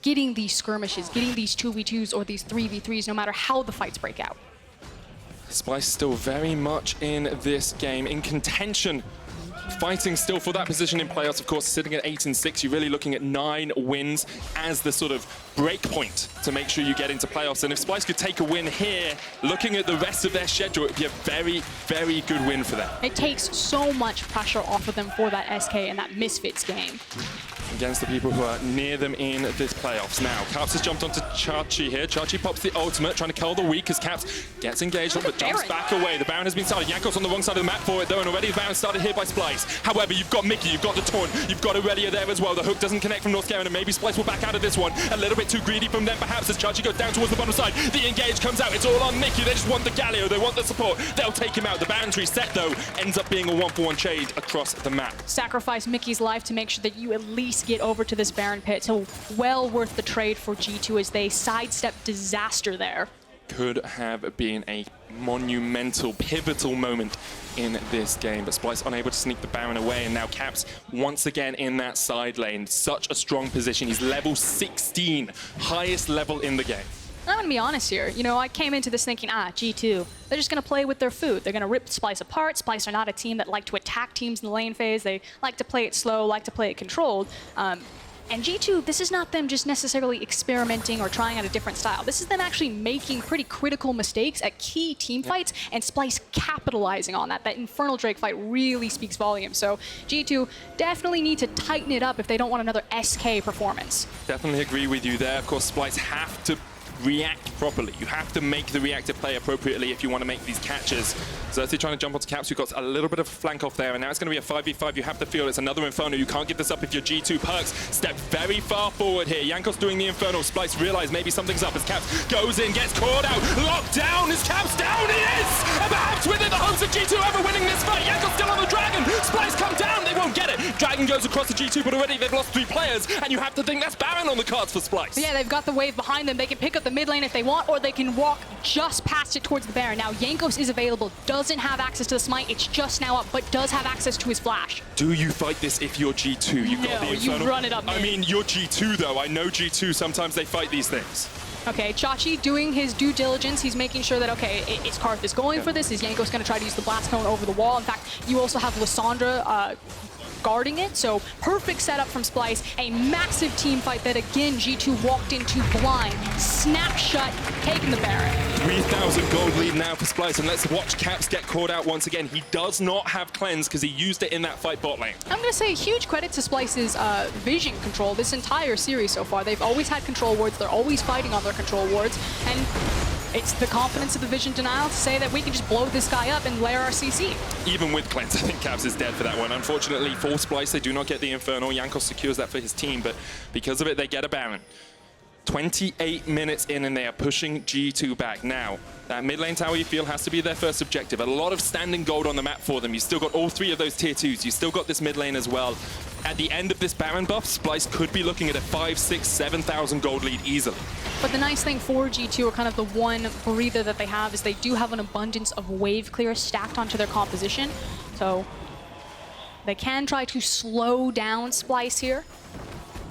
getting these skirmishes, getting these 2v2s or these 3v3s, no matter how the fights break out. Splyce still very much in this game, in contention, fighting still for that position in playoffs, of course, sitting at 8-6. You're really looking at 9 wins as the sort of break point to make sure you get into playoffs. And if Splyce could take a win here, looking at the rest of their schedule, it would be a very, very good win for them. It takes so much pressure off of them for that SK and that Misfits game. Against the people who are near them in this playoffs. Now, Karthus has jumped onto Chachi here. Chachi pops the ultimate, trying to kill the weak as Caps gets engaged on, but jumps back away. The Baron has been started. Jankos on the wrong side of the map for it, though, and already the Baron started here by Splyce. However, you've got Mikyx, you've got the Taunt, you've got Irelia there as well. The hook doesn't connect from Norskeren, and maybe Splyce will back out of this one. A little bit too greedy from them, perhaps, as Chachi goes down towards the bottom side. The engage comes out. It's all on Mikyx. They just want the Galio. They want the support. They'll take him out. The Baron tree set, though, ends up being a 1-for-1 trade across the map. Sacrifice Mikyx's life to make sure that you at least get over to this Baron pit. So well worth the trade for G2 as they sidestep disaster there. could have been a monumental, pivotal moment in this game. But Splyce unable to sneak the Baron away, and now Caps once again in that side lane. Such a strong position. He's level 16, highest level in the game. I'm going to be honest here. You know, I came into this thinking, G2, they're just going to play with their food. They're going to rip Splyce apart. Splyce are not a team that like to attack teams in the lane phase. They like to play it slow, like to play it controlled. And G2, this is not them just necessarily experimenting or trying out a different style. This is them actually making pretty critical mistakes at key team fights, and Splyce capitalizing on that. That Infernal Drake fight really speaks volumes. So G2 definitely need to tighten it up if they don't want another SK performance. Definitely agree with you there. Of course, Splyce have to react properly. You have to make the reactive play appropriately if you want to make these catches. Xerxe trying to jump onto Caps. We've got a little bit of a flank off there, and now it's going to be a 5v5. You have to feel it's another Inferno. You can't give this up if you're G2. Perkz step very far forward here. Jankos doing the Inferno. Splyce realize maybe something's up as Caps goes in, gets caught out. Locked down. Is Caps down? He is! And perhaps within the hopes of G2 ever winning this fight. Jankos still on the Dragon. Splyce come down. They won't get it. Dragon goes across the G2, but already they've lost 3 players, and you have to think that's Baron on the cards for Splyce. Yeah, they've got the wave behind them. They can pick up the mid lane if they want, or they can walk just past it towards the Baron. Now, Jankos is available, doesn't have access to the smite. It's just now up, but does have access to his flash. Do you fight this if you're G2? You've got the Inferno. You run it up mid. I mean, you're G2, though. I know G2, sometimes they fight these things. Okay, Xerxe doing his due diligence. He's making sure that, okay, is Karthus going for this? Is Jankos going to try to use the Blast Cone over the wall? In fact, you also have Lissandra guarding it, so perfect setup from Splyce. A massive team fight that, again, G2 walked into blind, snap shut, taking the Baron. 3,000 gold lead now for Splyce, and let's watch Caps get caught out once again. He does not have cleanse because he used it in that fight bot lane. I'm going to say huge credit to Splyce's vision control this entire series so far. They've always had control wards, they're always fighting on their control wards, and it's the confidence of the vision denial to say that we can just blow this guy up and layer our CC. Even with cleanse, I think Caps is dead for that one. Unfortunately for Splyce, they do not get the Inferno. Jankos secures that for his team, but because of it, they get a Baron. 28 minutes in, and they are pushing G2 back. Now, that mid lane tower, you feel, has to be their first objective. A lot of standing gold on the map for them. You've still got all 3 of those tier 2s. You've still got this mid lane as well. At the end of this Baron buff, Splyce could be looking at a 5, 6, 7,000 gold lead easily. But the nice thing for G2, or kind of the one breather that they have, is they do have an abundance of wave clear stacked onto their composition. So they can try to slow down Splyce here.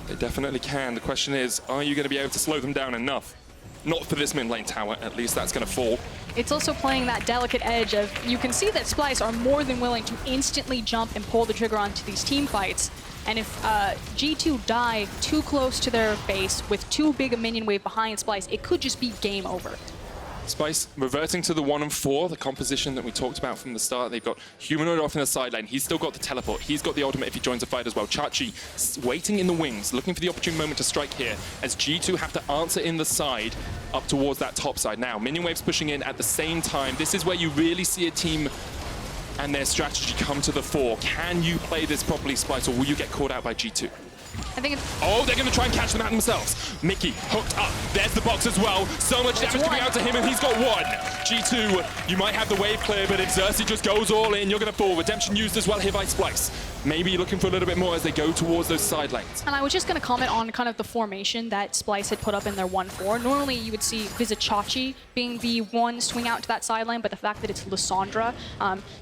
They definitely can. The question is, are you going to be able to slow them down enough? Not for this mid lane tower, at least that's going to fall. It's also playing that delicate edge of, you can see that Splyce are more than willing to instantly jump and pull the trigger onto these team fights. And if G2 die too close to their base with too big a minion wave behind Splyce, it could just be game over. Splyce reverting to the 1 and 4, the composition that we talked about from the start. They've got Humanoid off in the side lane. He's still got the teleport. He's got the ultimate if he joins the fight as well. Xerxe waiting in the wings, looking for the opportune moment to strike here, as G2 have to answer in the side up towards that top side. Now, minion waves pushing in at the same time. This is where you really see a team and their strategy come to the fore. Can you play this properly, Splyce, or will you get caught out by G2? I think it's... Oh, they're going to try and catch them out themselves. Mikyx hooked up. There's the box as well. So much damage coming out to him, and he's got 1. G2, you might have the wave clear, but if Xerxe just goes all in, you're going to fall. Redemption used as well here by Splyce. Maybe looking for a little bit more as they go towards those side lanes. And I was just going to comment on kind of the formation that Splyce had put up in their 1-4. Normally, you would see Vizicsacsi being the one swing out to that side lane, but the fact that it's Lissandra,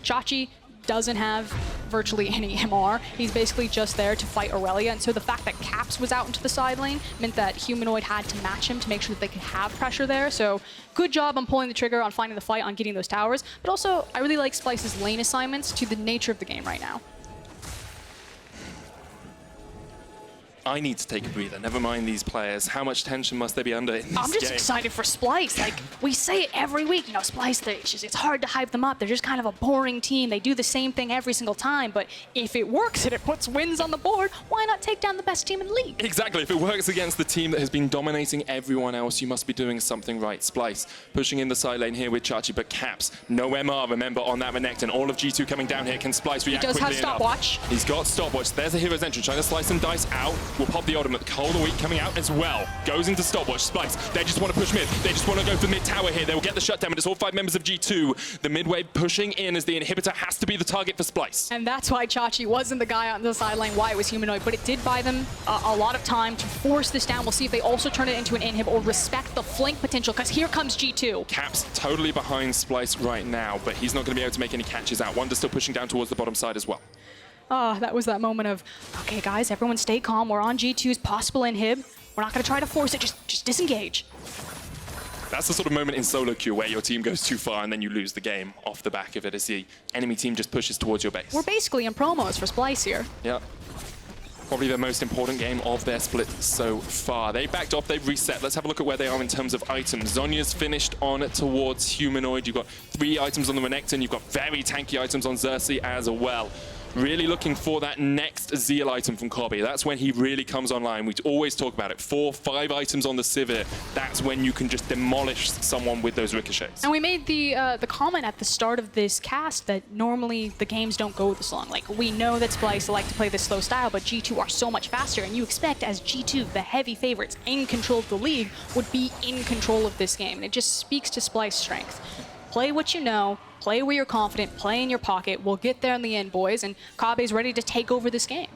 Xerxe doesn't have virtually any MR. He's basically just there to fight Irelia, and so the fact that Caps was out into the side lane meant that Humanoid had to match him to make sure that they could have pressure there. So good job on pulling the trigger, on finding the fight, on getting those towers. But also, I really like Splyce's lane assignments to the nature of the game right now. I need to take a breather. Never mind these players. How much tension must they be under in this I'm just game? excited for Splyce. Like, we say it every week. You know, Splyce, it's hard to hype them up. They're just kind of a boring team. They do the same thing every single time. But if it works and it puts wins on the board, why not take down the best team in the league? Exactly. If it works against the team that has been dominating everyone else, you must be doing something right. Splyce pushing in the side lane here with Xerxe, but Caps, no MR, remember, on that Renekton. All of G2 coming down here. Can Splyce react quickly enough? He does have stopwatch. He's got stopwatch. There's a hero's entrance, trying to slice some dice out. will pop the ultimate. Cold Week coming out as well. Goes into stopwatch. Splyce, they just want to push mid. They just want to go for mid tower here. They will get the shutdown, but it's all 5 members of G2. The mid wave pushing in as the inhibitor has to be the target for Splyce. And that's why Xerxe wasn't the guy on the sideline, why it was Humanoid, but it did buy them a lot of time to force this down. We'll see if they also turn it into an inhib or respect the flank potential, because here comes G2. Caps totally behind Splyce right now, but he's not going to be able to make any catches out. Wunder still pushing down towards the bottom side as well. That was that moment of, okay guys, everyone stay calm. We're on G2's possible inhib. We're not going to try to force it, just disengage. That's the sort of moment in solo queue where your team goes too far and then you lose the game off the back of it as the enemy team just pushes towards your base. We're basically in promos for Splyce here. Yeah. Probably the most important game of their split so far. They backed off, they've reset. Let's have a look at where they are in terms of items. Zhonya's finished on towards Humanoid. You've got 3 items on the Renekton. You've got very tanky items on Xerxe as well. Really looking for that next Zeal item from Kobbe. That's when he really comes online. We always talk about it. 4, 5 items on the Sivir. That's when you can just demolish someone with those ricochets. And we made the comment at the start of this cast that normally the games don't go this long. Like, we know that Splyce like to play this slow style, but G2 are so much faster, and you expect as G2, the heavy favorites in control of the league, would be in control of this game. And it just speaks to Splyce's strength. Play what you know, play where you're confident, play in your pocket. We'll get there in the end, boys, and Kobbe's ready to take over this game.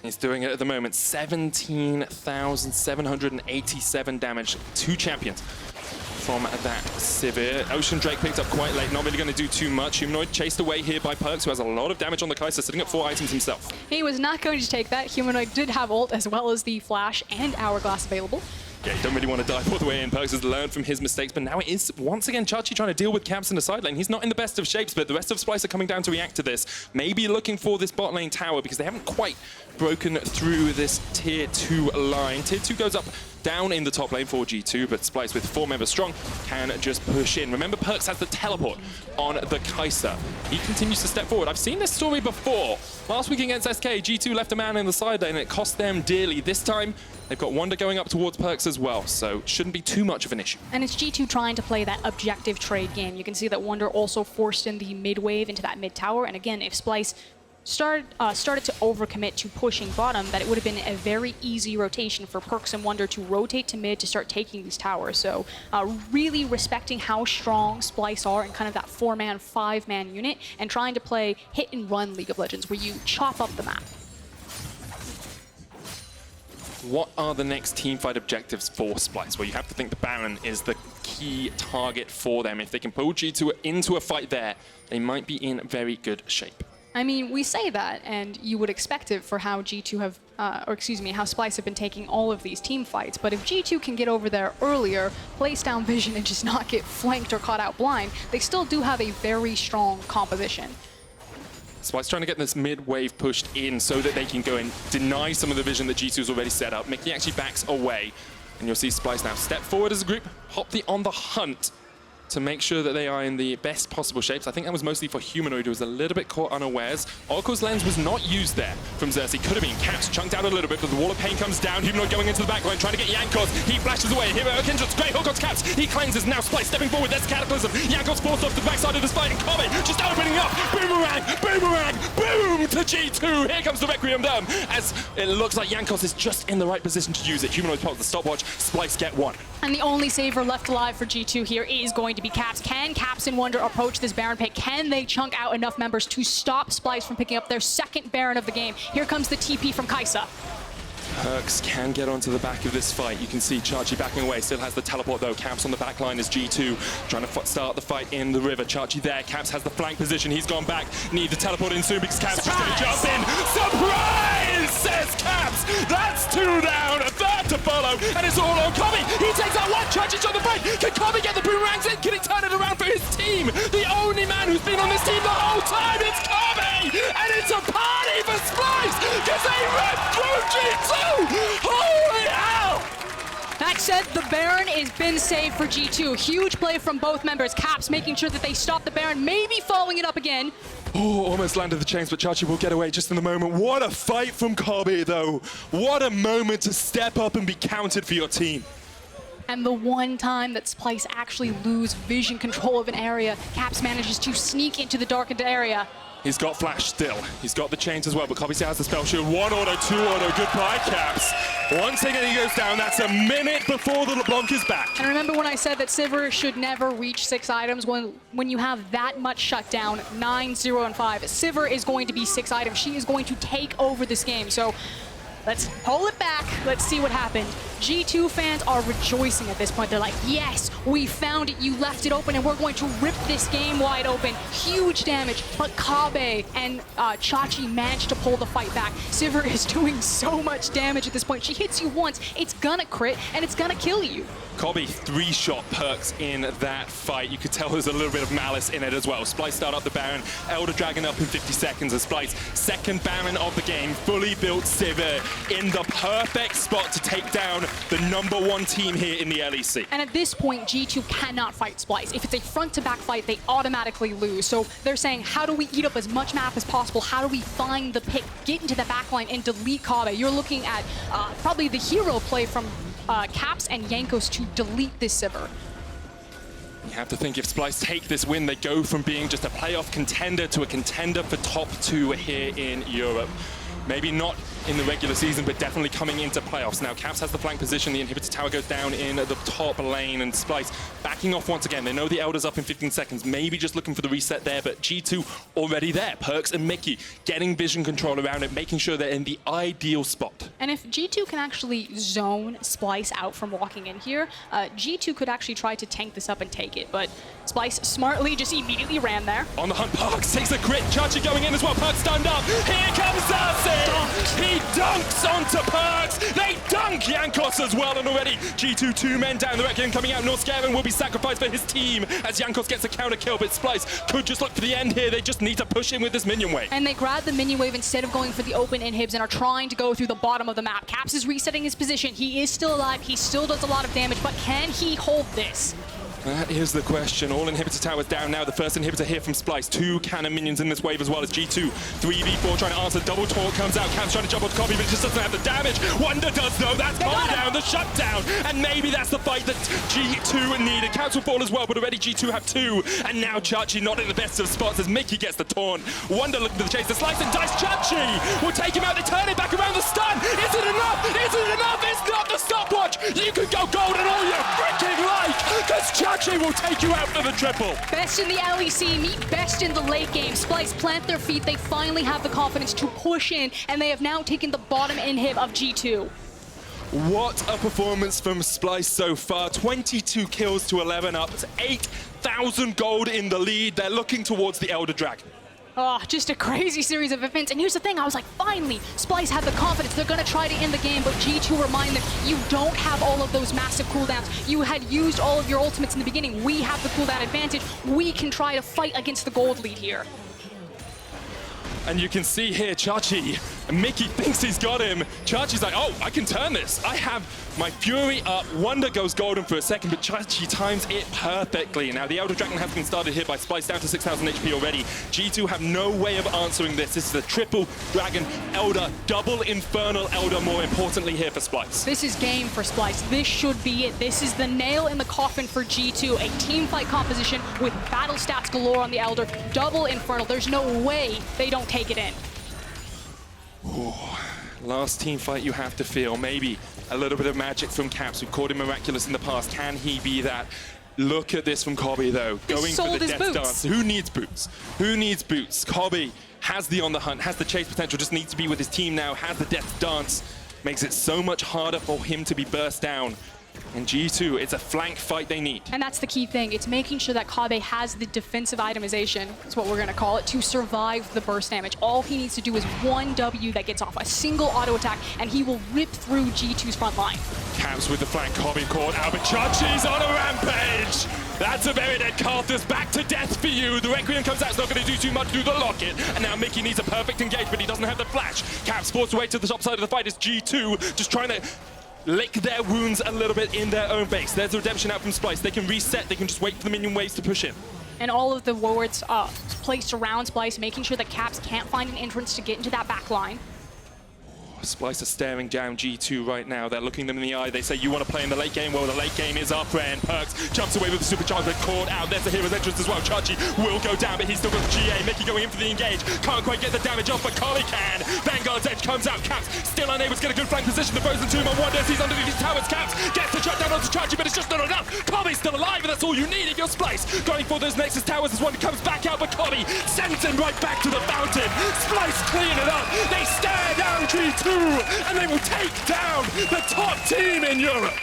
He's doing it at the moment. 17,787 damage. 2 champions from that Sivir. Ocean Drake picked up quite late, not really going to do too much. Humanoid chased away here by Perkz, who has a lot of damage on the Kai'Sa, sitting at 4 items himself. He was not going to take that. Humanoid did have ult as well as the flash and hourglass available. Yeah, you don't really want to dive all the way in. Perkz has learned from his mistakes, but now it is once again Xerxe trying to deal with Caps in the side lane. He's not in the best of shapes, but the rest of Splyce are coming down to react to this. Maybe looking for this bot lane tower because they haven't quite broken through this tier 2 line. Tier 2 goes up down in the top lane for G2, but Splyce with 4 members strong can just push in. Remember, Perkz has the teleport on the Kai'Sa. He continues to step forward. I've seen this story before. Last week against SK, G2 left a man in the side lane and it cost them dearly. This time, they've got Wunder going up towards Perkz as well, so shouldn't be too much of an issue. And it's G2 trying to play that objective trade game. You can see that Wunder also forced in the mid wave into that mid tower, and again, if Splyce started to overcommit to pushing bottom, that it would have been a very easy rotation for Perkz and Wunder to rotate to mid to start taking these towers. So really respecting how strong Splyce are in kind of that 4-man, 5-man unit, and trying to play hit and run League of Legends where you chop up the map. What are the next teamfight objectives for Splyce? Well, you have to think the Baron is the key target for them. If they can pull G2 into a fight there, they might be in very good shape. I mean, we say that, and you would expect it for how G2 have, how Splyce have been taking all of these team fights. But if G2 can get over there earlier, place down vision, and just not get flanked or caught out blind, they still do have a very strong composition. Splyce trying to get this mid-wave pushed in so that they can go and deny some of the vision that G2's already set up. Mikyx actually backs away, and you'll see Splyce now step forward as a group, hop on the hunt to make sure that they are in the best possible shapes. I think that was mostly for Humanoid, who was a little bit caught unawares. Oracle's lens was not used there from Xerxe. Could have been. Caps chunked out a little bit, but the wall of pain comes down. Humanoid going into the back line, trying to get Jankos. He flashes away. Here, Kindred's great hook on Caps. He cleanses. Now Splyce stepping forward. There's Cataclysm. Jankos forced off the backside of this fight, and Kobbe just opening up. Boomerang, boomerang, boom to G2. Here comes the Requiem Dome, as it looks like Jankos is just in the right position to use it. Humanoid pops the stopwatch. Splyce get 1. And the only saver left alive for G2 here is going to be Caps. Can Caps and Wunder approach this Baron pick? Can they chunk out enough members to stop Splyce from picking up their 2nd Baron of the game? Here comes the TP from Kai'Sa. Perkz can get onto the back of this fight. You can see Xerxe backing away, still has the teleport though. Caps on the back line as G2 trying to start the fight in the river. Xerxe there, Caps has the flank position, he's gone back. Need the teleport in soon because Caps just going to jump in. Surprise, says Caps! That's 2 down, a 3rd to follow, and it's all on Kobbe. He takes out 1, Xerxe's on the fight. Can Kobbe get the boomerangs in? Can he turn it around for his team? The only man who's been on this team the whole time, it's Kobbe! And it's a party for Splyce because they ripped through G2! Holy hell! That said, the Baron has been saved for G2. Huge play from both members. Caps making sure that they stop the Baron, maybe following it up again. Oh, almost landed the chains, but Xerxe will get away just in the moment. What a fight from Kobbe, though. What a moment to step up and be counted for your team. And the one time that Splyce actually lose vision control of an area, Caps manages to sneak into the darkened area. He's got flash still. He's got the chains as well, but Kobbe still has the spell shield. 1 auto, 2 auto, goodbye Caps. Once again he goes down, that's a minute before the LeBlanc is back. And remember when I said that Sivir should never reach 6 items? When you have that much shutdown, 9, 0, and 5, Sivir is going to be 6 items. She is going to take over this game. So let's hold it back. Let's see what happened. G2 fans are rejoicing at this point. They're like, yes, we found it. You left it open, and we're going to rip this game wide open. Huge damage, but Kobbe and Chachi managed to pull the fight back. Sivir is doing so much damage at this point. She hits you once, it's gonna crit, and it's gonna kill you. Kobbe 3-shot Perkz in that fight. You could tell there's a little bit of malice in it as well. Splyce start up the Baron, Elder Dragon up in 50 seconds as Splyce, second Baron of the game, fully built Sivir in the perfect spot to take down the #1 team here in the LEC. And at this point, G2 cannot fight Splyce. If it's a front-to-back fight, they automatically lose. So they're saying, how do we eat up as much map as possible? How do we find the pick, get into the backline, and delete Kobbe? You're looking at probably the hero play from Caps and Jankos to delete this Sivir. You have to think if Splyce take this win, they go from being just a playoff contender to a contender for top 2 here in Europe. Maybe not in the regular season, but definitely coming into playoffs. Now, Caps has the flank position. The inhibitor tower goes down in the top lane, and Splyce backing off once again. They know the Elder's up in 15 seconds, maybe just looking for the reset there, but G2 already there. Perkz and Mikyx getting vision control around it, making sure they're in the ideal spot. And if G2 can actually zone Splyce out from walking in here, G2 could actually try to tank this up and take it, but Splyce smartly just immediately ran there. On the hunt, Perkz takes a crit. Chachi going in as well. Perkz stunned up. Here comes Xerxe. He dunks onto Perkz. They dunk Jankos as well, and already G2 2 men down. The Renekton coming out. Norskeren will be sacrificed for his team as Jankos gets a counter kill, but Splyce could just look for the end here. They just need to push in with this minion wave. And they grab the minion wave instead of going for the open inhibs and are trying to go through the bottom of the map. Caps is resetting his position. He is still alive. He still does a lot of damage, but can he hold this? That is the question. All inhibitor towers down now. The first inhibitor here from Splyce. 2 cannon minions in this wave as well as G2. 3v4 trying to answer. Double taunt comes out. Caps trying to jump on Kobbe, but it just doesn't have the damage. Wunder does though. That's Kobbe down. The shutdown. And maybe that's the fight that G2 needed. Caps will fall as well, but already G2 have 2. And now Chachi not in the best of spots as Mikyx gets the taunt. Wunder looking for the chase. The slice and dice. Chachi will take him out. They turn it back around the stun. Is it enough? Is it enough? It's not the stopwatch. You could go golden all you freaking like, because Chachi will take you out for the triple. Best in the LEC, meet best in the late game. Splyce plant their feet. They finally have the confidence to push in, and they have now taken the bottom inhib of G2. What a performance from Splyce so far. 22 kills to 11 up. It's 8,000 gold in the lead. They're looking towards the Elder Dragon. Oh, just a crazy series of events. And here's the thing, I was like, finally, Splyce had the confidence. They're going to try to end the game, but G2 remind them, you don't have all of those massive cooldowns. You had used all of your ultimates in the beginning. We have the cooldown advantage. We can try to fight against the gold lead here. And you can see here, Chachi, Mikyx thinks he's got him. Chachi's like, oh, I can turn this. I have my Fury up. Wunder goes golden for a second, but Chachi times it perfectly. Now, the Elder Dragon has been started here by Splyce down to 6,000 HP already. G2 have no way of answering this. This is a triple Dragon Elder, double Infernal Elder, more importantly here for Splyce. This is game for Splyce. This should be it. This is the nail in the coffin for G2. A team fight composition with battle stats galore on the Elder, double Infernal. There's no way they don't take it in. Ooh, last team fight you have to feel. Maybe a little bit of magic from Caps. We've called him miraculous in the past. Can he be that? Look at this from Kobbe though. Going for the death dance. Who needs boots? Who needs boots? Kobbe has the on the hunt, has the chase potential, just needs to be with his team now, has the death dance. Makes it so much harder for him to be burst down. And G2, it's a flank fight they need. And that's the key thing. It's making sure that Kobbe has the defensive itemization, is what we're going to call it, to survive the burst damage. All he needs to do is one W that gets off, a single auto attack, and he will rip through G2's front line. Caps with the flank, Kobbe caught out, but Chachi's on a rampage! That's a very dead Karthus, back to death for you. The Requiem comes out, it's not going to do too much through the locket. And now Mikyx needs a perfect engage, but he doesn't have the flash. Caps forced away to the top side of the fight. It's G2 just trying to lick their wounds a little bit in their own base. There's a redemption out from Splyce. They can reset, they can just wait for the minion waves to push in. And all of the wards placed around Splyce, making sure that Caps can't find an entrance to get into that back line. Splyce are staring down G2 right now. They're looking them in the eye. They say, you want to play in the late game? Well, the late game is our friend. Perkz jumps away with the supercharge, but caught out. There's the hero's entrance as well. Xerxe will go down, but he's still got the GA. Mikyx going in for the engage. Can't quite get the damage off, but Kobbe can. Vanguard's edge comes out. Caps still unable to get a good flank position. The frozen tomb on Wunder. He's underneath his towers. Caps gets the shot down onto Xerxe, but it's just not enough. Kobbe's still alive, and that's all you need if you're Splyce. Going for those Nexus towers as one comes back out, but Kobbe sends him right back to the fountain. Splyce clean it up. They stare down G2, and they will take down the top team in Europe.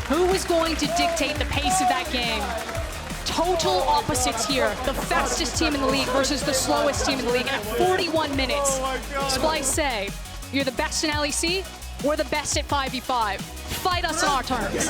Who is going to dictate the pace of that game? Total opposites here. The fastest team in the league versus the slowest team in the league at 41 minutes. Splyce say, you're the best in LEC, we're the best at 5v5. Fight us on our terms.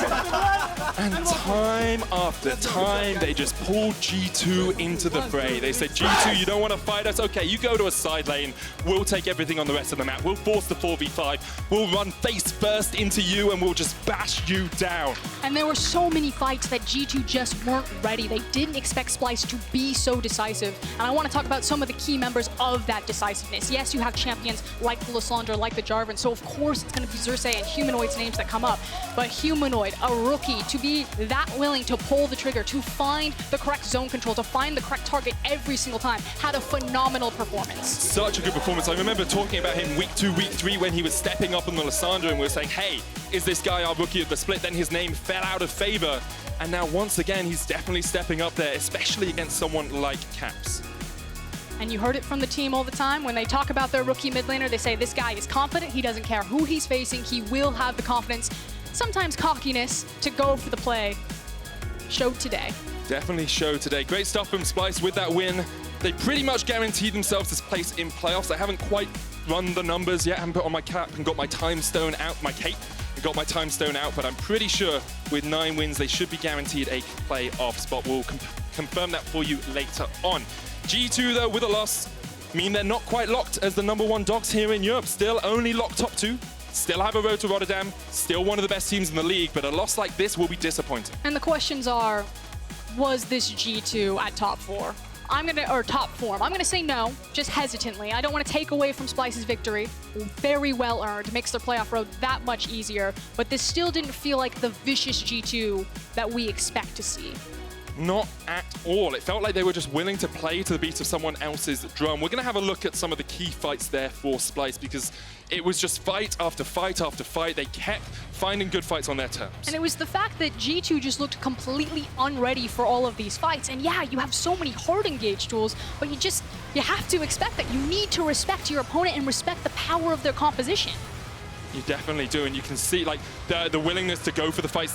And time after time, they just pulled G2 into the fray. They said, G2, you don't want to fight us? Okay, you go to a side lane. We'll take everything on the rest of the map. We'll force the 4v5. We'll run face first into you, and we'll just bash you down. And there were so many fights that G2 just weren't ready. They didn't expect Splyce to be so decisive. And I want to talk about some of the key members of that decisiveness. Yes, you have champions like the Lissandra, like the Jarvan, so of course it's going to be Xerxe and Humanoid's names that come up. But Humanoid, a rookie, to be that willing to pull the trigger, to find the correct zone control, to find the correct target every single time, had a phenomenal performance. Such a good performance. I remember talking about him week 2, week 3 when he was stepping up on the Lissandra, and we were saying, hey, is this guy our rookie of the split? Then his name fell out of favor. And now once again, he's definitely stepping up there, especially against someone like Caps. And you heard it from the team all the time. When they talk about their rookie mid laner, they say this guy is confident. He doesn't care who he's facing. He will have the confidence, sometimes cockiness, to go for the play. Showed today. Definitely showed today. Great stuff from Splyce with that win. They pretty much guaranteed themselves this place in playoffs. I haven't quite run the numbers yet. I haven't put on my cap and got my time stone out, my cape, and got my time stone out, but I'm pretty sure with 9 wins, they should be guaranteed a playoff spot. We'll confirm that for you later on. G2, though, with a loss, mean they're not quite locked as the #1 dogs here in Europe. Still only locked top 2. Still have a road to Rotterdam. Still one of the best teams in the league, but a loss like this will be disappointing. And the questions are, was this G2 at top 4? Or top form. I'm gonna say no, just hesitantly. I don't want to take away from Splyce's victory. Very well earned, makes their playoff road that much easier, but this still didn't feel like the vicious G2 that we expect to see. Not at all. It felt like they were just willing to play to the beat of someone else's drum. We're going to have a look at some of the key fights there for Splyce, because it was just fight after fight after fight. They kept finding good fights on their terms. And it was the fact that G2 just looked completely unready for all of these fights. And yeah, you have so many hard engage tools, but you have to expect that. You need to respect your opponent and respect the power of their composition. You definitely do, and you can see like the willingness to go for the fights.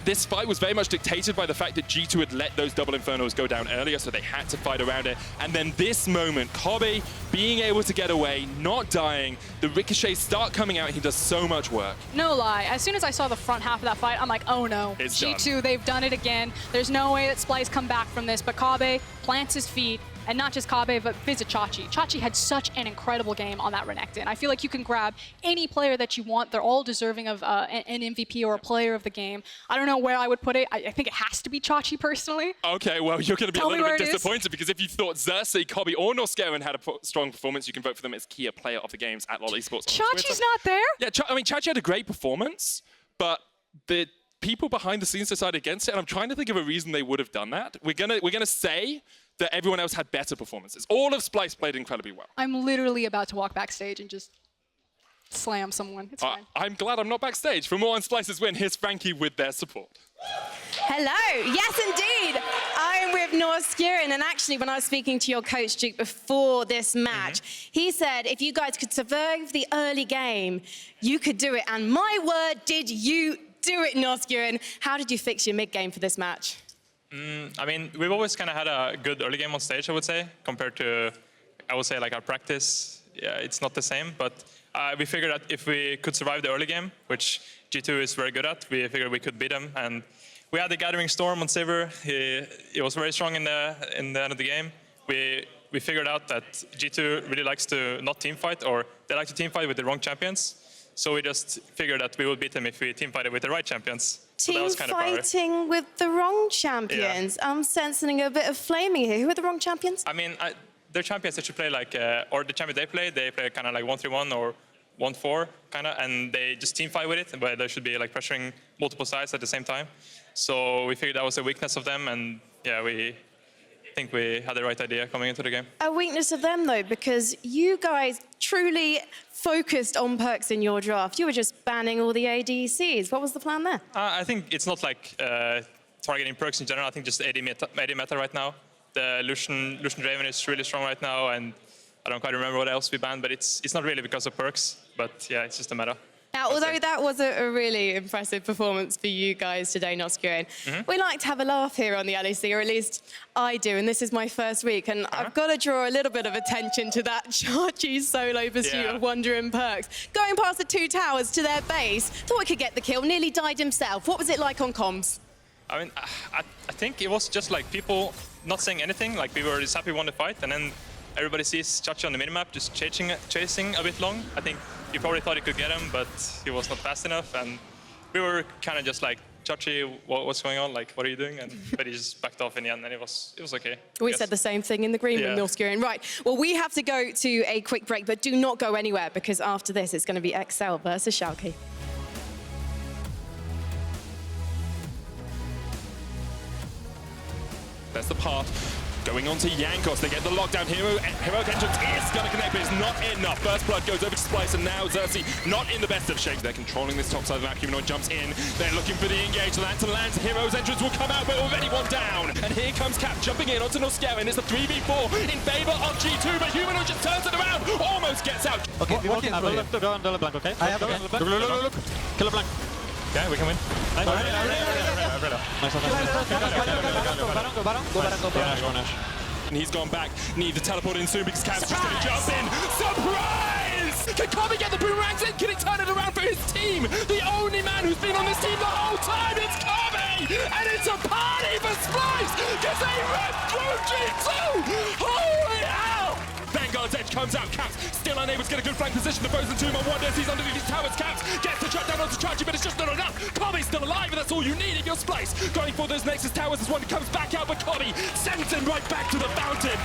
This fight was very much dictated by the fact that G2 had let those double Infernos go down earlier, so they had to fight around it. And then this moment, Kobbe being able to get away, not dying, the ricochets start coming out, and he does so much work. No lie, as soon as I saw the front half of that fight, I'm like, oh no, it's G2, done. They've done it again. There's no way that Splyce come back from this, but Kobbe plants his feet, and not just Kobbe, but Vizicsacsi. Chachi had such an incredible game on that Renekton. I feel like you can grab any player that you want. They're all deserving of an MVP or a player of the game. I don't know where I would put it. I think it has to be Chachi, personally. Okay, well, you're going to be Tell a little bit it disappointed, because if you thought Xerxe, Kobbe, or Norskeren had a strong performance, you can vote for them as key player of the games at LOL Esports. Chachi's not there? Yeah, I mean, Chachi had a great performance, but the people behind the scenes decided against it, and I'm trying to think of a reason they would have done that. We're gonna say that everyone else had better performances. All of Splyce played incredibly well. I'm literally about to walk backstage and just slam someone. It's fine. I'm glad I'm not backstage. For more on Splyce's win, here's Frankie with their support. Hello, yes indeed. I'm with Norskeren, and actually when I was speaking to your coach, Duke, before this match, he said if you guys could survive the early game, you could do it. And my word, did you do it, Norskeren. How did you fix your mid game for this match? I mean, we've always kind of had a good early game on stage, I would say, compared to, I would say, like our practice. Yeah, it's not the same, but we figured that if we could survive the early game, which G2 is very good at, we figured we could beat them. And we had the Gathering Storm on Sivir. He was very strong in the end of the game. We figured out that G2 really likes to not team fight, or they like to team fight with the wrong champions. So we just figured that we would beat them if we team fighted with the right champions. So that Team was kind of our... fighting with the wrong champions. I'm sensing a bit of flaming here. Who are the wrong champions? I mean, they're champions that should play like, or the champion they play kind of like 1-3-1 or 1-4 kind of, and they just team fight with it, but they should be like pressuring multiple sides at the same time. So we figured that was a weakness of them, and yeah, we think we had the right idea coming into the game. A weakness of them, though, because you guys truly focused on Perkz in your draft. You were just banning all the ADCs. What was the plan there? I think it's not like targeting Perkz in general. I think just AD meta right now. The Lucian Draven is really strong right now, and I don't quite remember what else we banned, but it's not really because of Perkz. But yeah, it's just a meta. Now, although that was a really impressive performance for you guys today, Norskeren, we like to have a laugh here on the LEC, or at least I do, and this is my first week, and I've got to draw a little bit of attention to that Chargy solo pursuit of Wunder and Perkz. Going past the 2 towers to their base, thought he could get the kill, nearly died himself. What was it like on comms? I mean, I think it was just like people not saying anything, like we were just happy we won the fight, and then everybody sees Chargy on the minimap just chasing a bit long. I think he probably thought he could get him, but he was not fast enough, and we were kind of just like, Chargy, what's going on? Like, what are you doing? But he just backed off in the end, and it was okay. We said the same thing in the green room, Norskeren. Right, well, we have to go to a quick break, but do not go anywhere, because after this, it's going to be XL versus Xerxe. That's the path. Going on to Jankos, they get the lockdown. Heroic entrance is going to connect, but it's not enough. First blood goes over to Splyce, and now Xerxe not in the best of shapes. They're controlling this top side of the map. Humanoid jumps in. They're looking for the engage. Lantern lands. Hero's entrance will come out, but already one down. And here comes Cap jumping in onto Norskeren. It's a 3v4 in favor of G2, but Humanoid just turns it around. Almost gets out. Okay, we walking out. Go on LeBlanc, okay? I have LeBlanc. Kill LeBlanc. Yeah, we can win. And he's gone back. Need to teleport in soon because Cap's just going to jump in. Surprise! Can Kobbe get the boomerangs in? Can he turn it around for his team? The only man who's been on this team the whole time is Kobbe! And it's a party for Splyce because they ripped through G2! Holy hell! Vanguard's edge comes out. Caps still unable to get a good flank position. The frozen tomb on Wunder. He's underneath his towers. Caps gets the shot down onto Chargy, but it's just not enough. Kobbe's still alive, and that's all you need if you're Splyce. Going for those Nexus towers as Wunder comes back out, but Kobbe sends him right back to the fountain.